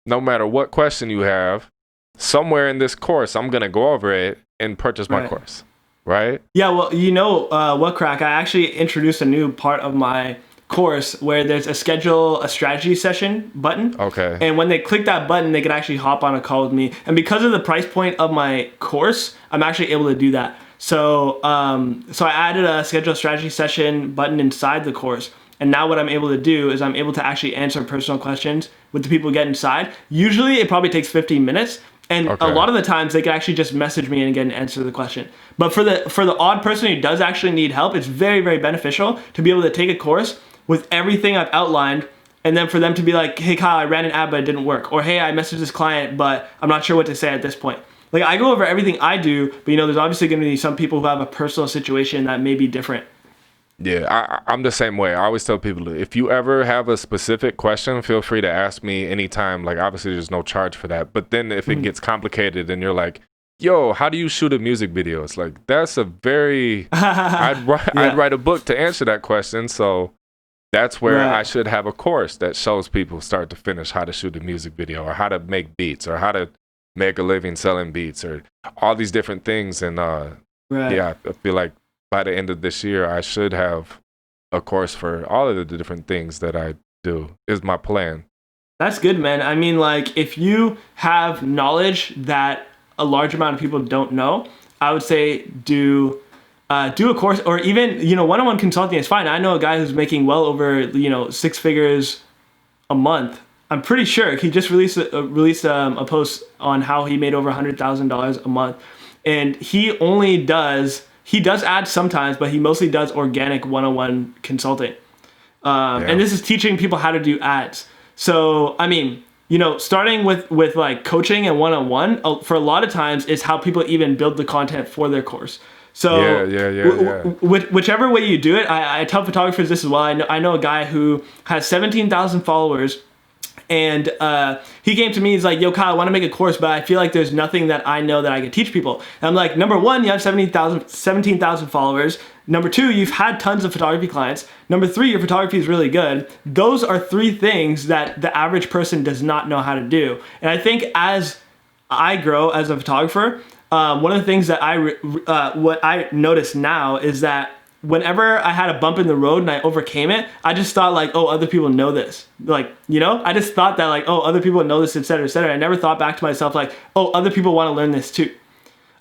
no matter what question you have, somewhere in this course I'm going to go over it and purchase my course, right? Yeah, well, what, Crack? I actually introduced a new part of my course where there's a schedule a strategy session button. Okay. And when they click that button, they can actually hop on a call with me. And because of the price point of my course, I'm actually able to do that. So I added a schedule a strategy session button inside the course. And now what I'm able to do is I'm able to actually answer personal questions with the people who get inside. Usually it probably takes 15 minutes. And a lot of the times they can actually just message me and get an answer to the question. But for the odd person who does actually need help, it's very, very beneficial to be able to take a course with everything I've outlined, and then for them to be like, hey Kyle, I ran an ad but it didn't work. Or hey, I messaged this client but I'm not sure what to say at this point. Like, I go over everything I do, but there's obviously going to be some people who have a personal situation that may be different. Yeah, I'm the same way. I always tell people, if you ever have a specific question, feel free to ask me anytime. Like, obviously, there's no charge for that. But then if it gets complicated and you're like, yo, how do you shoot a music video? It's like, that's a very, I'd write a book to answer that question. So that's where I should have a course that shows people start to finish how to shoot a music video or how to make beats or how to make a living selling beats or all these different things. And yeah, I feel like by the end of this year, I should have a course for all of the different things that I do, is my plan. That's good, man. I mean, like, if you have knowledge that a large amount of people don't know, I would say do a course, or even, one-on-one consulting is fine. I know a guy who's making well over, 6 figures a month. I'm pretty sure he just released a post on how he made over $100,000 a month. And he does ads sometimes, but he mostly does organic one-on-one consulting. And this is teaching people how to do ads. So, I mean, starting with like coaching and one-on-one for a lot of times is how people even build the content for their course. So Yeah. whichever way you do it, I tell photographers this as well. I know a guy who has 17,000 followers, and he came to me. He's like, "Yo, Kyle, I want to make a course, but I feel like there's nothing that I know that I could teach people." And I'm like, number one, you have 17,000 followers. Number two, you've had tons of photography clients. Number three, your photography is really good. Those are three things that the average person does not know how to do. And I think as I grow as a photographer, one of the things that what I notice now is that whenever I had a bump in the road and I overcame it, I just thought like, oh, other people know this. Like, you know, I just thought that like, oh, other people know this, et cetera, et cetera. I never thought back to myself like, oh, other people want to learn this too.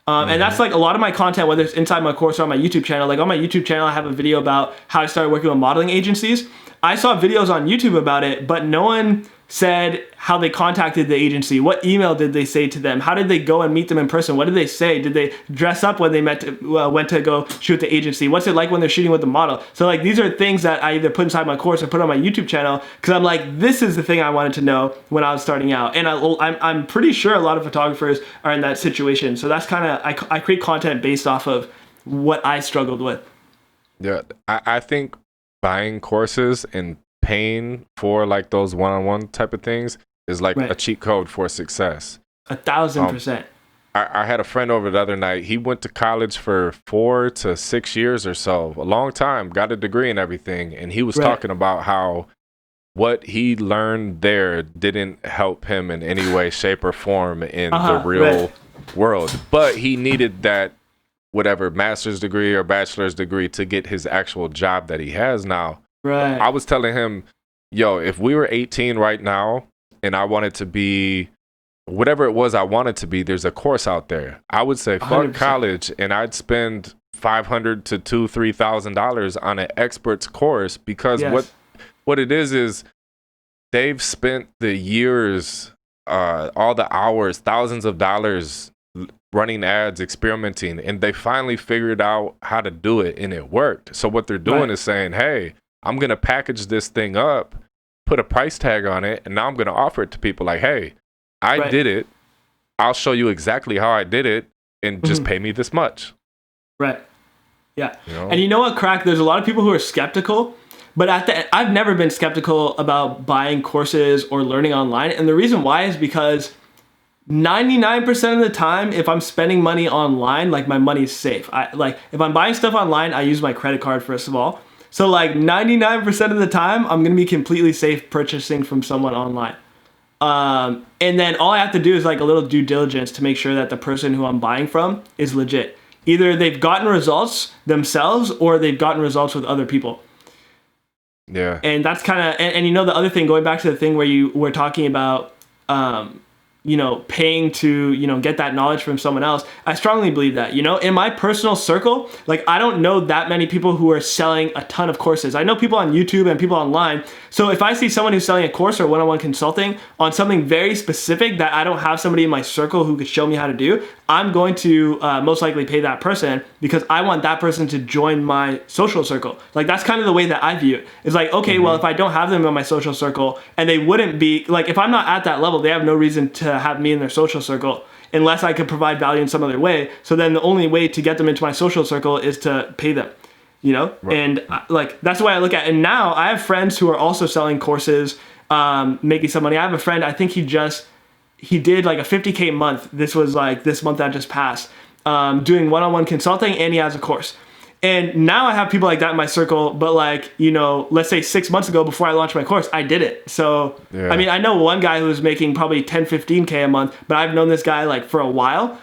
And that's like a lot of my content, whether it's inside my course or on my YouTube channel. Like on my YouTube channel, I have a video about how I started working with modeling agencies. I saw videos on YouTube about it, but no one said how they contacted the agency. What email did they say to them? How did they go and meet them in person? What did they say? Did they dress up when they went to go shoot the agency? What's it like when they're shooting with the model? So like these are things that I either put inside my course or put on my YouTube channel because I'm like, this is the thing I wanted to know when I was starting out. And I'm pretty sure a lot of photographers are in that situation. So that's kind of, I create content based off of what I struggled with. Yeah, I think buying courses and paying for like those one-on-one type of things is like a cheat code for success. 1,000%. I had a friend over the other night. He went to college for 4 to 6 years or so, a long time, got a degree and everything. And he was talking about how what he learned there didn't help him in any way, shape, or form in the real world. But he needed that whatever master's degree or bachelor's degree to get his actual job that he has now. Right. I was telling him, yo, if we were 18 right now and I wanted to be whatever it was I wanted to be, there's a course out there. I would say fuck 100%. college and I'd spend $500 to $3,000 on an expert's course because what it is they've spent the years, all the hours, thousands of dollars running ads, experimenting, and they finally figured out how to do it and it worked. So what they're doing is saying, hey, I'm going to package this thing up, put a price tag on it, and now I'm going to offer it to people like, hey, I did it. I'll show you exactly how I did it and just pay me this much. Right. Yeah. You know? And you know what, Crack? There's a lot of people who are skeptical, but I've never been skeptical about buying courses or learning online. And the reason why is because 99% of the time, if I'm spending money online, like my money's safe. If I'm buying stuff online, I use my credit card, first of all. So like 99% of the time, I'm going to be completely safe purchasing from someone online. And then all I have to do is like a little due diligence to make sure that the person who I'm buying from is legit. Either they've gotten results themselves or they've gotten results with other people. Yeah. And that's kind of, and you know, the other thing, going back to the thing where you were talking about, you know, paying to, you know, get that knowledge from someone else. I strongly believe that, you know, in my personal circle, like I don't know that many people who are selling a ton of courses. I know people on YouTube and people online. So if I see someone who's selling a course or one-on-one consulting on something very specific that I don't have somebody in my circle who could show me how to do, I'm going to most likely pay that person because I want that person to join my social circle. Like that's kind of the way that I view it. It's like, okay, well, if I don't have them in my social circle and they wouldn't be, like if I'm not at that level, they have no reason to have me in their social circle unless I could provide value in some other way. So then the only way to get them into my social circle is to pay them, you know? Right. And like, that's the way I look at it. And now I have friends who are also selling courses, making some money. I have a friend, I think he did like a 50K month. This was like this month that just passed, doing one-on-one consulting, and he has a course. And now I have people like that in my circle, but like, you know, let's say 6 months ago before I launched my course, I did it. So, I mean, I know one guy who's making probably 10, 15K a month, but I've known this guy like for a while.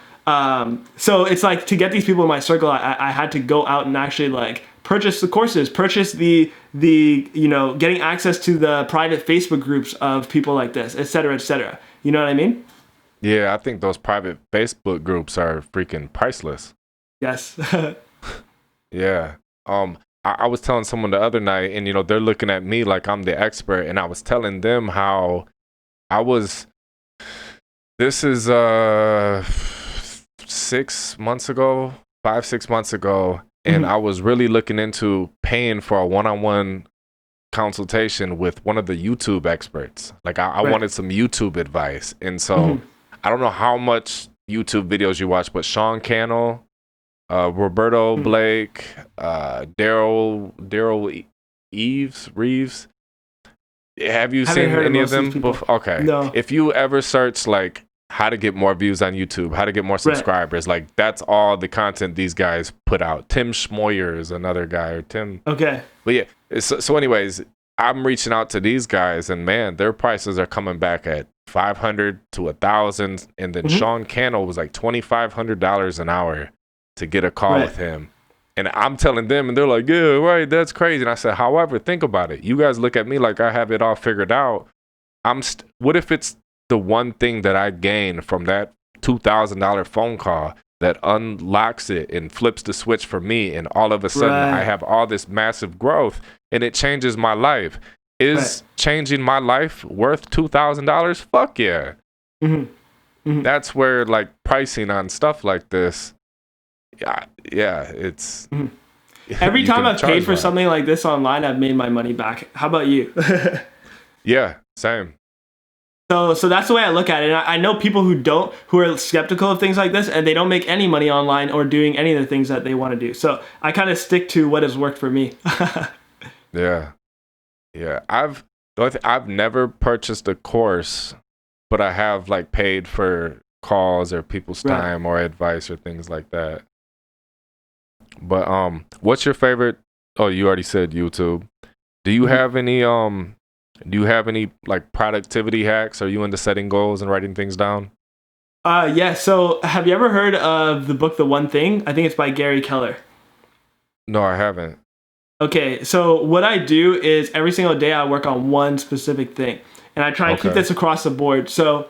So it's like to get these people in my circle, I had to go out and actually like purchase the courses, purchase the, you know, getting access to the private Facebook groups of people like this, et cetera, et cetera. You know what I mean? Yeah, I think those private Facebook groups are freaking priceless. Yes. Yeah. I was telling someone the other night, and you know, they're looking at me like I'm the expert, and I was telling them how this is 6 months ago, 5-6 months ago, and I was really looking into paying for a one-on-one consultation with one of the YouTube experts. Like I wanted some YouTube advice. And so I don't know how much YouTube videos you watch, but Sean Cannell, Roberto Blake, Daryl Eves Reeves. Have you seen any of them before? Okay. No. If you ever search like how to get more views on YouTube, how to get more subscribers, like that's all the content these guys put out. Tim Schmoyer is another guy, or Tim. Okay. But yeah, so anyways, I'm reaching out to these guys, and man, their prices are coming back at $500 to $1,000, and then Sean Cannell was like $2,500 an hour to get a call with him. And I'm telling them, and they're like, yeah, right, that's crazy. And I said, however, think about it. You guys look at me like I have it all figured out. What if it's the one thing that I gain from that $2,000 phone call that unlocks it and flips the switch for me, and all of a sudden I have all this massive growth, and it changes my life. Is changing my life worth $2,000? Fuck yeah. That's where like pricing on stuff like this, it's every time I've paid for something like this online, I've made my money back. How about you? Yeah, same. So that's the way I look at it. And I know people who are skeptical of things like this, and they don't make any money online or doing any of the things that they want to do. So I kind of stick to what has worked for me. Yeah. I've never purchased a course, but I have like paid for calls or people's time or advice or things like that. But what's your favorite? Oh, you already said YouTube. Do you have any like productivity hacks? Are you into setting goals and writing things down? Yeah. So have you ever heard of the book The One Thing? I think it's by Gary Keller. No, I haven't. Okay, so what I do is every single day I work on one specific thing, and I try and keep this across the board. So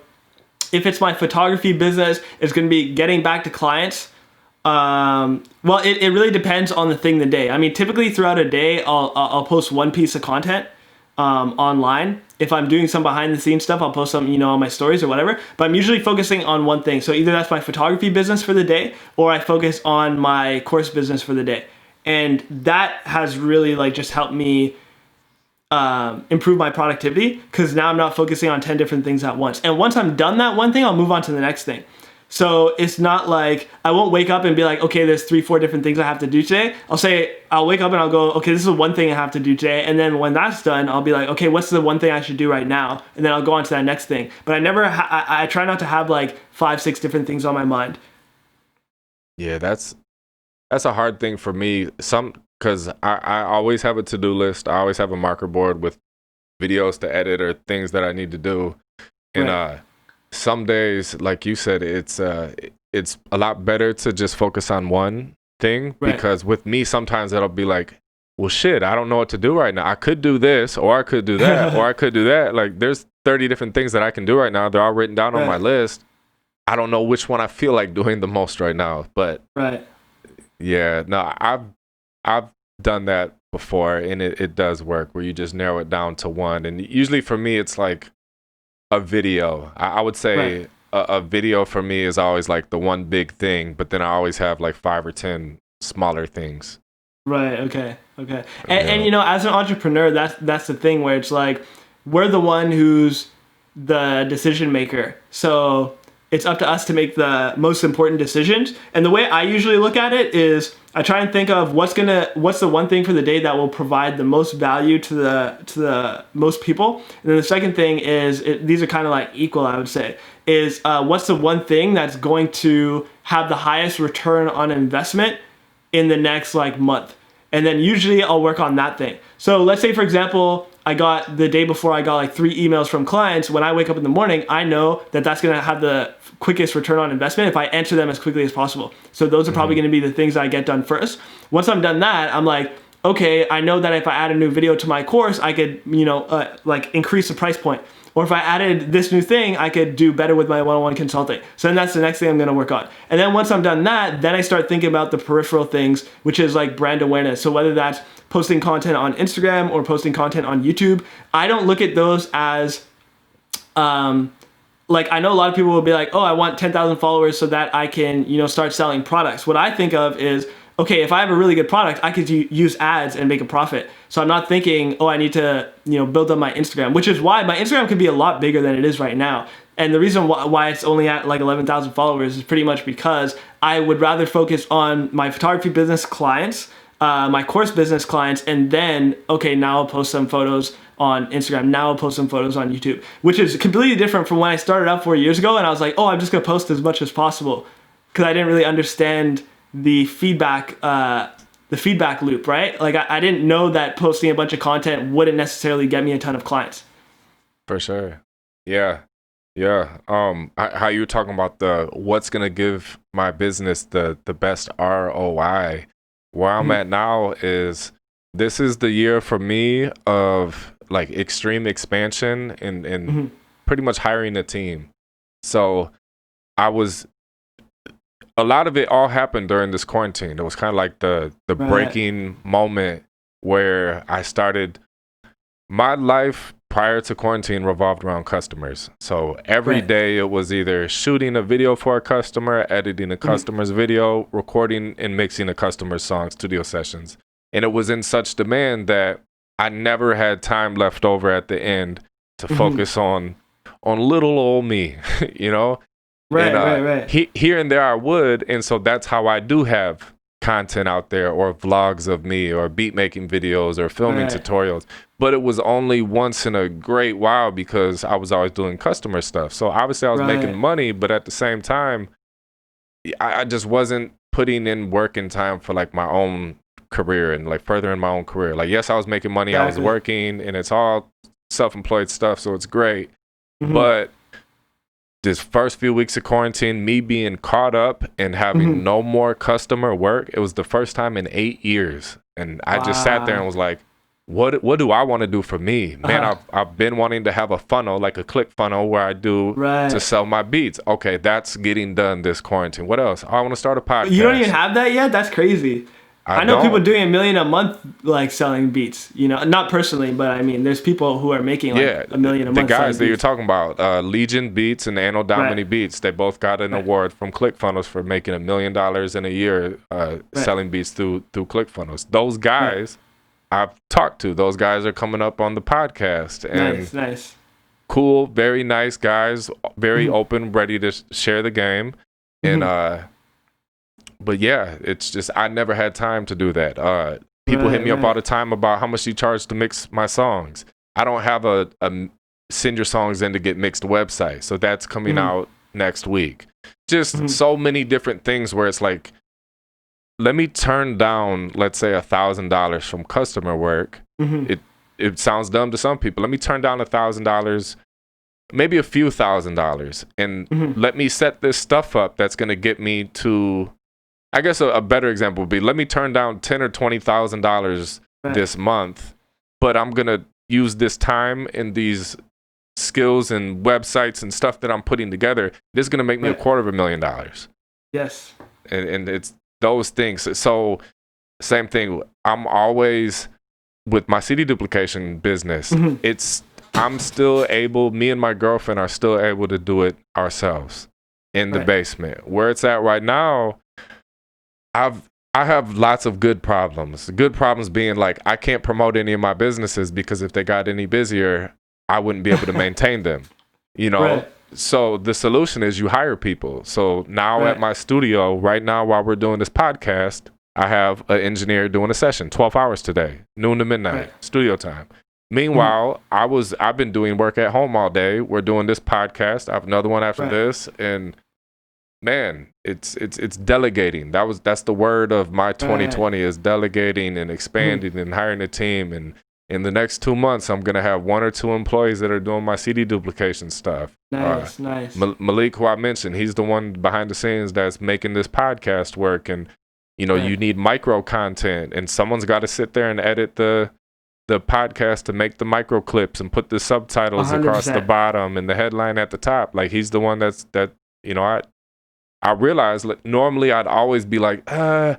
if it's my photography business, it's going to be getting back to clients. Well, it really depends on the thing the day. I mean, typically throughout a day, I'll post one piece of content online. If I'm doing some behind the scenes stuff, I'll post some, on my stories or whatever. But I'm usually focusing on one thing. So either that's my photography business for the day, or I focus on my course business for the day. And that has really like just helped me improve my productivity, because now I'm not focusing on 10 different things at once. And once I'm done that one thing, I'll move on to the next thing. So it's not like I won't wake up and be like, okay, there's 3-4 different things I have to do today. I'll wake up and I'll go, okay, this is the one thing I have to do today. And then when that's done, I'll be like, okay, what's the one thing I should do right now? And then I'll go on to that next thing. But I try not to have like 5-6 different things on my mind. Yeah, that's a hard thing for me. Because I always have a to-do list. I always have a marker board with videos to edit or things that I need to do. And some days, like you said, it's a lot better to just focus on one thing. Because with me, sometimes it'll be like, well, shit, I don't know what to do right now. I could do this, or I could do that, or I could do that. Like, there's 30 different things that I can do right now. They're all written down on my list. I don't know which one I feel like doing the most right now. But yeah, no, I've done that before, and it does work, where you just narrow it down to one. And usually for me, it's like a video. I would say a video for me is always like the one big thing, but then I always have like 5 or 10 smaller things. Right. Okay. And as an entrepreneur, that's the thing, where it's like we're the one who's the decision maker. So it's up to us to make the most important decisions. And the way I usually look at it is I try and think of what's the one thing for the day that will provide the most value to the most people. And then the second thing is, these are kind of like equal, I would say, is what's the one thing that's going to have the highest return on investment in the next like month. And then usually I'll work on that thing. So let's say, for example, the day before I got like 3 emails from clients. When I wake up in the morning, I know that that's going to have the quickest return on investment if I answer them as quickly as possible. So those are probably going to be the things that I get done first. Once I'm done that, I'm like, okay, I know that if I add a new video to my course, I could, like increase the price point. Or if I added this new thing, I could do better with my one-on-one consulting. So then that's the next thing I'm going to work on. And then once I'm done that, then I start thinking about the peripheral things, which is like brand awareness. So whether that's posting content on Instagram or posting content on YouTube, I don't look at those as, like, I know a lot of people will be like, oh, I want 10,000 followers so that I can, start selling products. What I think of is, okay, if I have a really good product, I could use ads and make a profit. So I'm not thinking, oh, I need to, build up my Instagram, which is why my Instagram could be a lot bigger than it is right now. And the reason why it's only at like 11,000 followers is pretty much because I would rather focus on my photography business clients, my course business clients, and then, okay, now I'll post some photos on Instagram. Now I'll post some photos on YouTube, which is completely different from when I started out 4 years ago. And I was like, oh, I'm just going to post as much as possible because I didn't really understand the feedback loop, right? Like I didn't know that posting a bunch of content wouldn't necessarily get me a ton of clients. For sure. Yeah. Yeah. How you were talking about what's gonna give my business the best ROI. Where I'm at now is this is the year for me of like extreme expansion and pretty much hiring a team. So a lot of it all happened during this quarantine. It was kind of like the breaking moment where I started my life prior to quarantine revolved around customers. So every day it was either shooting a video for a customer, editing a customer's video, recording and mixing a customer's song, studio sessions. And it was in such demand that I never had time left over at the end to focus on little old me, you know? Right. Here and there I would. And so that's how I do have content out there, or vlogs of me, or beat making videos, or filming tutorials. But it was only once in a great while because I was always doing customer stuff. So obviously I was making money, but at the same time, I just wasn't putting in work and time for like my own career and like furthering my own career. Like, yes, I was making money, I was working, and it's all self-employed stuff, so it's great. But this first few weeks of quarantine, me being caught up and having no more customer work, it was the first time in 8 years. And I just sat there and was like, what do I want to do for me? Man, I've been wanting to have a funnel, like a click funnel where I do to sell my beats. Okay, that's getting done this quarantine. What else? I want to start a podcast. You don't even have that yet? That's crazy. I know people doing $1 million a month, like selling beats, you know, not personally, but I mean, there's people who are making like $1 million a month. The guys that you're talking about, Legion Beats and Anno Domini Beats, they both got an award from ClickFunnels for making $1 million in a year selling beats through ClickFunnels. Those guys I've talked to, those guys are coming up on the podcast. And nice. Cool, very nice guys, very open, ready to share the game. And but yeah, it's just I never had time to do that. People hit me up all the time about how much you charge to mix my songs. I don't have a send your songs in to get mixed website, so that's coming out next week. Just so many different things where it's like, let me turn down, let's say $1,000 from customer work. It sounds dumb to some people. Let me turn down $1,000, maybe a few $1,000s, and let me set this stuff up that's gonna get me to. I guess a better example would be, let me turn down $10,000 or $20,000 this month, but I'm gonna use this time and these skills and websites and stuff that I'm putting together. This is gonna make me $250,000. Yes. And it's those things. So same thing. I'm always with my CD duplication business. I'm still able. Me and my girlfriend are still able to do it ourselves in the basement. Where it's at right now. I have lots of good problems. Good problems being like, I can't promote any of my businesses because if they got any busier, I wouldn't be able to maintain them, you know? So the solution is you hire people. So now at my studio right now, while we're doing this podcast, I have an engineer doing a session, 12 hours today, noon to midnight, studio time. Meanwhile, I've been doing work at home all day. We're doing this podcast. I have another one after this, and man, it's delegating. That's the word of my 2020 is delegating and expanding and hiring a team. And in the next 2 months, I'm gonna have 1 or 2 employees that are doing my CD duplication stuff. Nice. Malik, who I mentioned, he's the one behind the scenes that's making this podcast work. And you know, you need micro content, and someone's got to sit there and edit the podcast to make the micro clips and put the subtitles 100%. Across the bottom and the headline at the top. Like he's the one that you know, I realized like, normally I'd always be like, I'll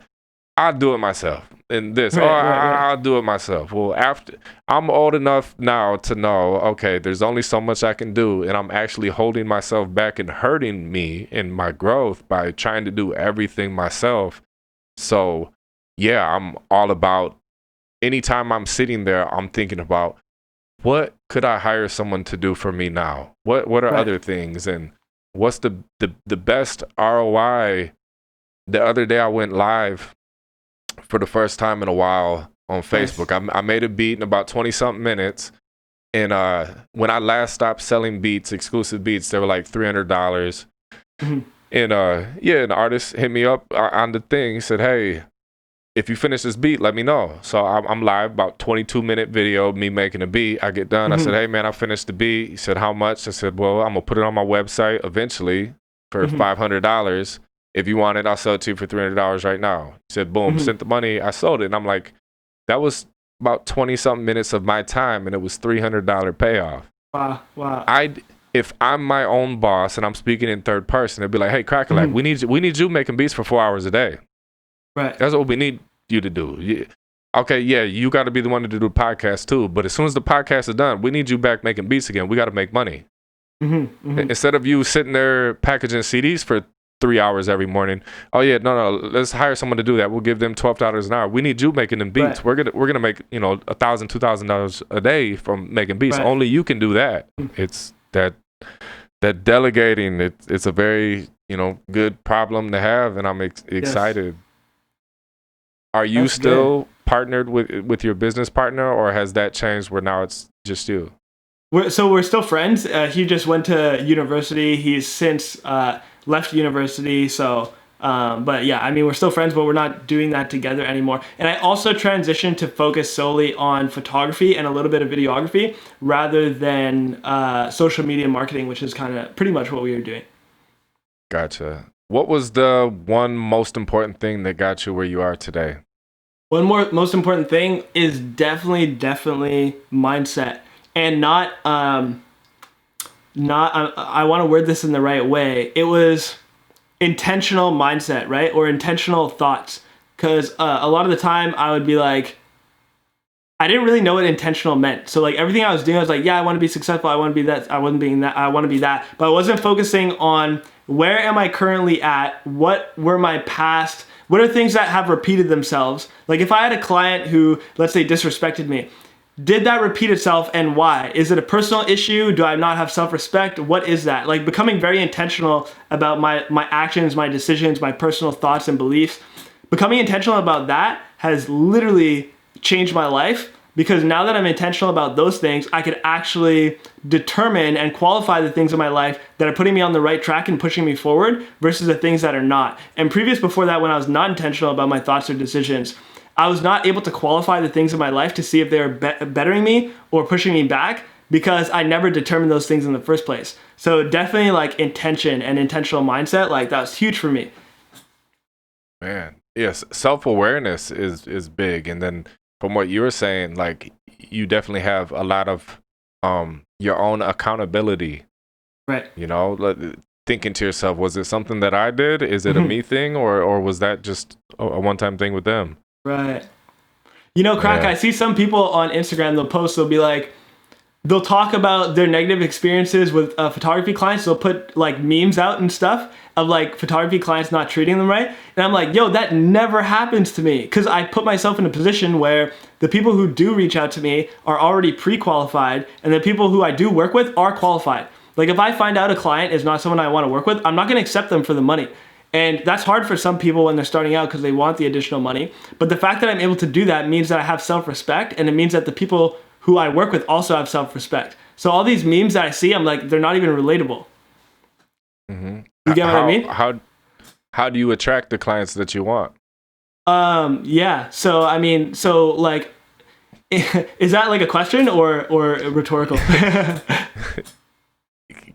do it myself. And this, I'll do it myself. Well, after I'm old enough now to know, okay, there's only so much I can do, and I'm actually holding myself back and hurting me in my growth by trying to do everything myself. So, yeah, I'm all about. Anytime I'm sitting there, I'm thinking about what could I hire someone to do for me now? What are other things, and what's the best ROI? The other day I went live for the first time in a while on Facebook. I made a beat in about 20 something minutes. And when I last stopped selling beats, exclusive beats, they were like $300. And an artist hit me up on the thing. He said, hey, if you finish this beat, let me know. So I'm live, about 22-minute video of me making a beat. I get done. I said, hey, man, I finished the beat. He said, how much? I said, well, I'm going to put it on my website eventually for $500. If you want it, I'll sell it to you for $300 right now. He said, boom, sent the money. I sold it. And I'm like, that was about 20-something minutes of my time, and it was $300 payoff. Wow. If I'm my own boss and I'm speaking in third person, it'd be like, hey, Cracka, we need you making beats for 4 hours a day. Right. That's what we need you to do. Okay, yeah, you got to be the one to do the podcast too. But as soon as the podcast is done, we need you back making beats again. We got to make money. Instead of you sitting there packaging CDs for 3 hours every morning. Oh yeah, no, let's hire someone to do that. We'll give them $12 an hour. We need you making them beats. Right. We're gonna make $1,000, $2,000 a day from making beats. Right. Only you can do that. It's that delegating. It's a very good problem to have, and I'm excited. Are you still partnered with your business partner, or has that changed where now it's just you? We're still friends. He just went to university. He's since left university. So, but yeah, I mean, we're still friends, but we're not doing that together anymore. And I also transitioned to focus solely on photography and a little bit of videography rather than social media marketing, which is kind of pretty much what we were doing. Gotcha. What was the one most important thing that got you where you are today? Most important thing is definitely mindset, and not I want to word this in the right way. It was intentional mindset, right? Or intentional thoughts. Because a lot of the time I would be like, I didn't really know what intentional meant. So like everything I was doing, I was like, yeah, I want to be successful. I want to be that. I wasn't being that. I want to be that. But I wasn't focusing on where am I currently at? What were my past? What are things that have repeated themselves? Like if I had a client who, let's say, disrespected me, did that repeat itself and why? Is it a personal issue? Do I not have self-respect? What is that? Like becoming very intentional about my actions, my decisions, my personal thoughts and beliefs. Becoming intentional about that has literally changed my life, because now that I'm intentional about those things, I could actually determine and qualify the things in my life that are putting me on the right track and pushing me forward versus the things that are not. And before that, when I was not intentional about my thoughts or decisions, I was not able to qualify the things in my life to see if they were bettering me or pushing me back, because I never determined those things in the first place. So definitely like intention and intentional mindset, like that was huge for me. Man, yes, self-awareness is big. And then from what you were saying, like you definitely have a lot of your own accountability. Right. Thinking to yourself, was it something that I did? Is it a me thing, or was that just a one-time thing with them? Right. Cracka, I see some people on Instagram, they'll be like, they'll talk about their negative experiences with photography clients. They'll put like memes out and stuff of like photography clients not treating them right. And I'm like, yo, that never happens to me, because I put myself in a position where the people who do reach out to me are already pre-qualified, and the people who I do work with are qualified. Like if I find out a client is not someone I want to work with, I'm not going to accept them for the money. And that's hard for some people when they're starting out because they want the additional money. But the fact that I'm able to do that means that I have self-respect, and it means that the people who I work with also have self-respect. So all these memes that I see, I'm like, they're not even relatable. Mm-hmm. You get what I mean? How do you attract the clients that you want? Yeah. So like, is that like a question or rhetorical?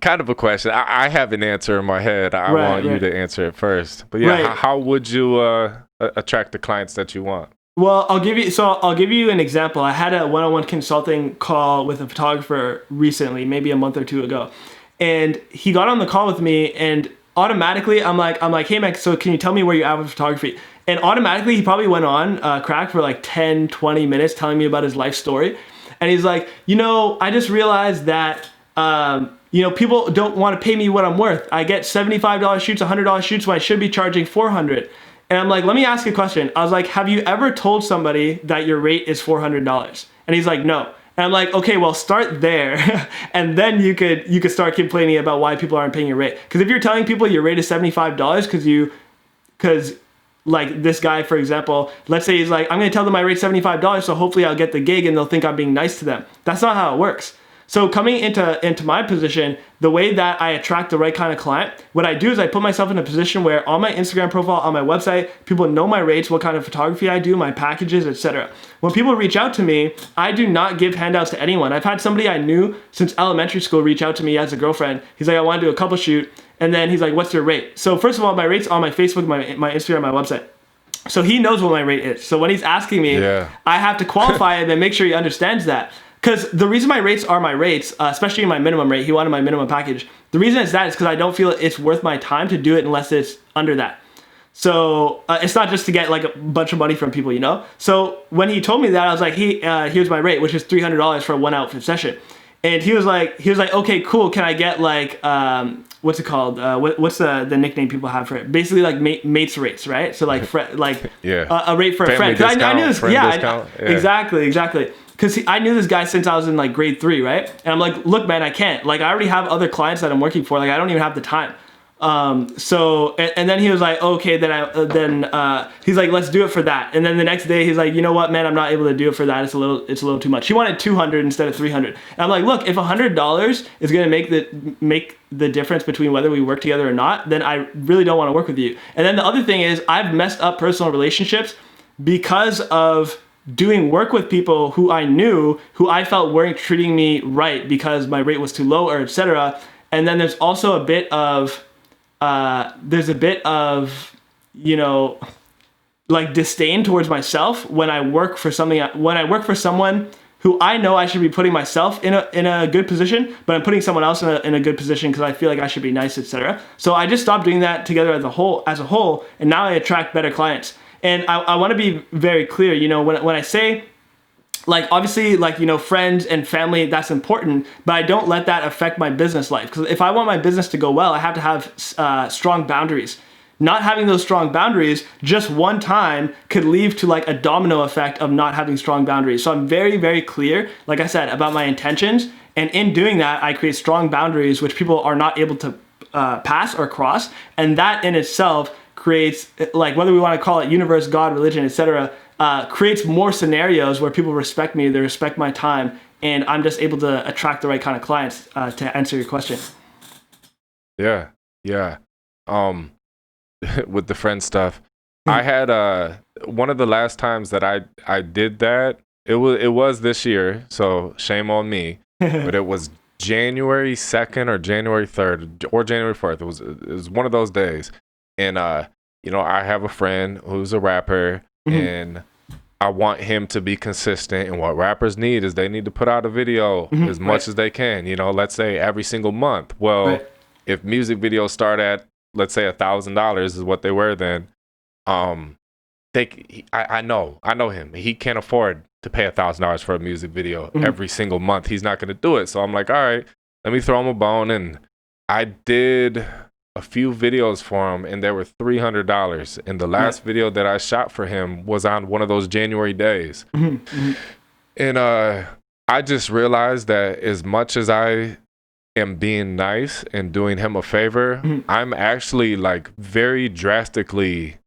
Kind of a question. I have an answer in my head. I want you to answer it first. But yeah, how would you attract the clients that you want? Well, I'll give you an example. I had a one-on-one consulting call with a photographer recently, maybe a month or two ago. And he got on the call with me, and automatically I'm like, hey man, so can you tell me where you're at with photography? And automatically he probably went on Crack for like 10, 20 minutes telling me about his life story. And he's like, I just realized that people don't want to pay me what I'm worth. I get $75 shoots, $100 shoots when I should be charging $400. And I'm like, let me ask you a question. I was like, have you ever told somebody that your rate is $400? And he's like, no. And And I'm like, okay, well, start there, and then you could start complaining about why people aren't paying your rate. Because if you're telling people your rate is $75 because like this guy, for example, let's say he's like, I'm going to tell them my rate's $75, so hopefully I'll get the gig and they'll think I'm being nice to them. That's not how it works. So coming into my position, the way that I attract the right kind of client, what I do is I put myself in a position where on my Instagram profile, on my website, people know my rates, what kind of photography I do, my packages, etc. When people reach out to me, I do not give handouts to anyone. I've had somebody I knew since elementary school reach out to me as a girlfriend. He's like, I want to do a couple shoot. And then he's like, what's your rate? So first of all, my rate's on my Facebook, my Instagram, my website. So he knows what my rate is. So when he's asking me, I have to qualify it and make sure he understands that. Because the reason my rates are my rates, especially my minimum rate, he wanted my minimum package. The reason it's that is because I don't feel it's worth my time to do it unless it's under that. So it's not just to get like a bunch of money from people, you know? So when he told me that, I was like, hey, here's my rate, which is $300 for a 1 outfit session. And he was like, okay, cool. Can I get like, what's it called? What's the nickname people have for it? Basically like mates rates, right? So like, a rate for Family a friend. I knew this, discount. Exactly. Because I knew this guy since I was in like grade 3, right? And I'm like, look, man, I can't. Like, I already have other clients that I'm working for. Like, I don't even have the time. And then he was like, okay, then he's like, let's do it for that. And then the next day he's like, you know what, man, I'm not able to do it for that. It's a little too much. He wanted 200 instead of 300. And I'm like, look, if $100 is going to make the difference between whether we work together or not, then I really don't want to work with you. And then the other thing is I've messed up personal relationships because of doing work with people who I knew, who I felt weren't treating me right because my rate was too low or etc. And then there's also a bit of, you know, like disdain towards myself when I work for someone who I know I should be putting myself in a good position, but I'm putting someone else in a good position because I feel like I should be nice, etc. So I just stopped doing that together as a whole, and now I attract better clients. And I want to be very clear, you know, when I say, like, obviously, like, you know, friends and family, that's important, but I don't let that affect my business life. Because if I want my business to go well, I have to have strong boundaries. Not having those strong boundaries just one time could lead to like a domino effect of not having strong boundaries. So I'm very, very clear, like I said, about my intentions. And in doing that, I create strong boundaries, which people are not able to pass or cross. And that in itself creates, like, whether we want to call it universe, God, religion, etc., creates more scenarios where people respect me, they respect my time, and I'm just able to attract the right kind of clients, to answer your question. Yeah. With the friend stuff, I had one of the last times that I did that. It was this year, so shame on me. But it was January 2nd or January 3rd or January 4th. It was one of those days. And, you know, I have a friend who's a rapper, and I want him to be consistent. And what rappers need is they need to put out a video as much as they can, you know, let's say every single month. Well, if music videos start at, let's say $1,000 is what they were then, I know him. He can't afford to pay $1,000 for a music video every single month. He's not going to do it. So I'm like, all right, let me throw him a bone. And I did a few videos for him, and they were $300. And the last video that I shot for him was on one of those January days. And I just realized that as much as I am being nice and doing him a favor, I'm actually like very drastically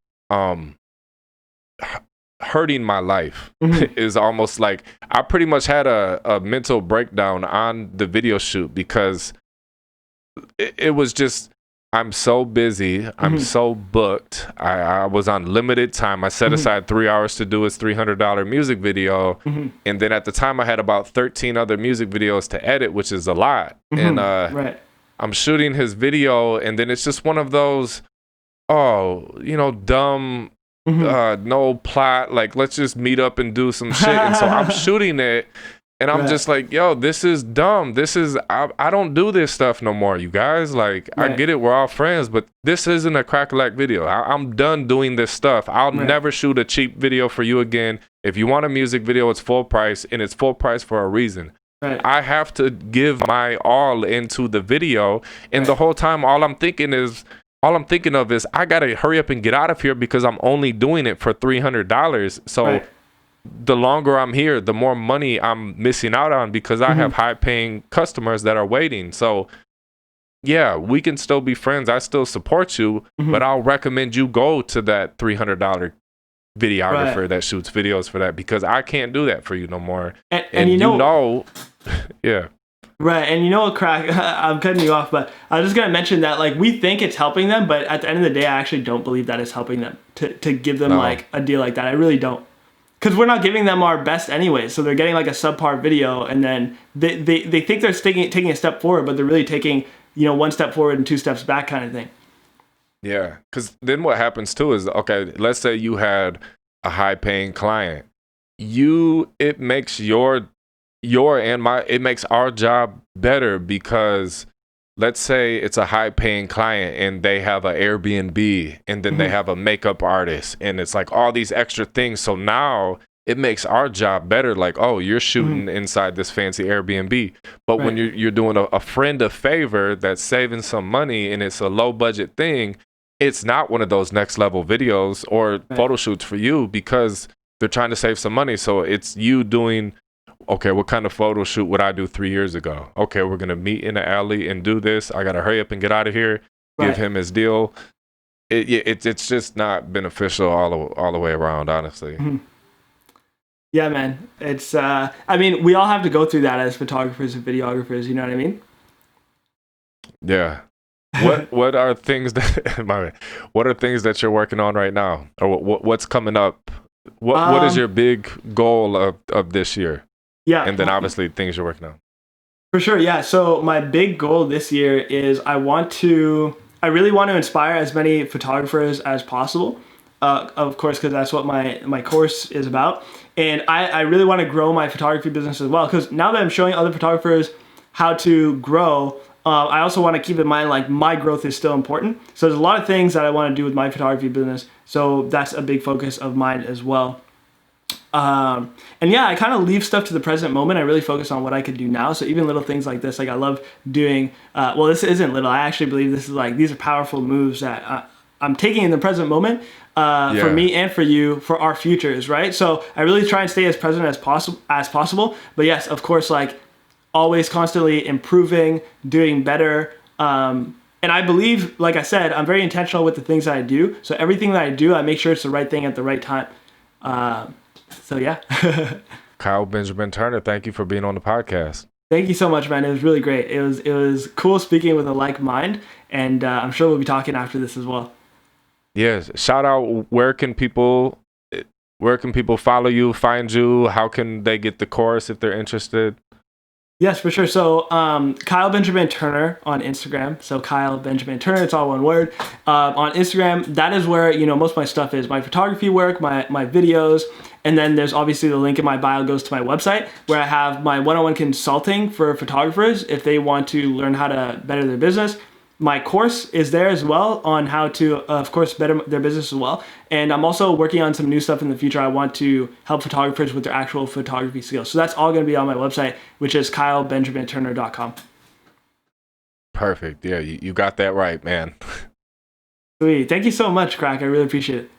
hurting my life. Is almost like I pretty much had a mental breakdown on the video shoot because it was just, I'm so busy. I'm so booked. I was on limited time. I set aside 3 hours to do his $300 music video. And then at the time I had about 13 other music videos to edit, which is a lot. And I'm shooting his video, and then it's just one of those, you know, dumb, no plot, like, let's just meet up and do some shit. And so I'm shooting it, and I'm just like, yo, this is dumb. I don't do this stuff no more, you guys. Like, I get it, we're all friends, but this isn't a Cracka video. I'm done doing this stuff. I'll never shoot a cheap video for you again. If you want a music video, it's full price, and it's full price for a reason. I have to give my all into the video, and the whole time, all I'm thinking of is I gotta hurry up and get out of here because I'm only doing it for $300. So the longer I'm here, the more money I'm missing out on because I have high paying customers that are waiting. So yeah, we can still be friends. I still support you, but I'll recommend you go to that $300 videographer that shoots videos for that because I can't do that for you no more. And you know, yeah. Right, and you know what, Crack, I'm cutting you off, but I was just going to mention that, like, we think it's helping them, but at the end of the day, I actually don't believe that it's helping them to give them, like, a deal like that. I really don't. Because we're not giving them our best anyway, so they're getting, like, a subpar video, and then they think they're taking a step forward, but they're really taking, you know, one step forward and two steps back kind of thing. Yeah, because then what happens, too, is, okay, let's say you had a high-paying client. It makes it makes our job better because let's say it's a high paying client and they have an Airbnb and then they have a makeup artist and it's like all these extra things. So now it makes our job better. Like, oh, you're shooting inside this fancy Airbnb. But when you're doing a friend a favor that's saving some money and it's a low budget thing, it's not one of those next level videos or photo shoots for you because they're trying to save some money. So it's you doing, okay, what kind of photo shoot would I do 3 years ago? Okay, we're going to meet in the alley and do this. I got to hurry up and get out of here, give him his deal. It's just not beneficial all the way around, honestly. Yeah, man. It's, I mean, we all have to go through that as photographers and videographers, you know what I mean? Yeah. What are things that you're working on right now? Or what's coming up? What is your big goal of this year? Yeah. And then obviously things you're working on. For sure, yeah. So my big goal this year is I really want to inspire as many photographers as possible. Of course, because that's what my course is about. And I really want to grow my photography business as well. Because now that I'm showing other photographers how to grow, I also want to keep in mind like my growth is still important. So there's a lot of things that I want to do with my photography business. So that's a big focus of mine as well. And yeah, I kind of leave stuff to the present moment. I really focus on what I could do now. So even little things like this, like I love doing, well, this isn't little. I actually believe this is like, these are powerful moves that I'm taking in the present moment for me and for you, for our futures, right? So I really try and stay as present as possible. But yes, of course, like always constantly improving, doing better. And I believe, like I said, I'm very intentional with the things that I do. So everything that I do, I make sure it's the right thing at the right time. So yeah. Kyle Benjamin Turner, thank you for being on the podcast. Thank you so much, man. It was really great. It was cool speaking with a like mind, and I'm sure we'll be talking after this as well. Yes. Shout out. Where can people follow you, find you? How can they get the course if they're interested? Yes, for sure. So Kyle Benjamin Turner on Instagram. So Kyle Benjamin Turner, it's all one word. On Instagram, that is where, you know, most of my stuff is. My photography work, my videos. And then there's obviously the link in my bio goes to my website where I have my one-on-one consulting for photographers if they want to learn how to better their business. My course is there as well on how to, of course, better their business as well. And I'm also working on some new stuff in the future. I want to help photographers with their actual photography skills. So that's all going to be on my website, which is kylebenjaminturner.com. Perfect. Yeah, you got that right, man. Sweet. Thank you so much, Crack. I really appreciate it.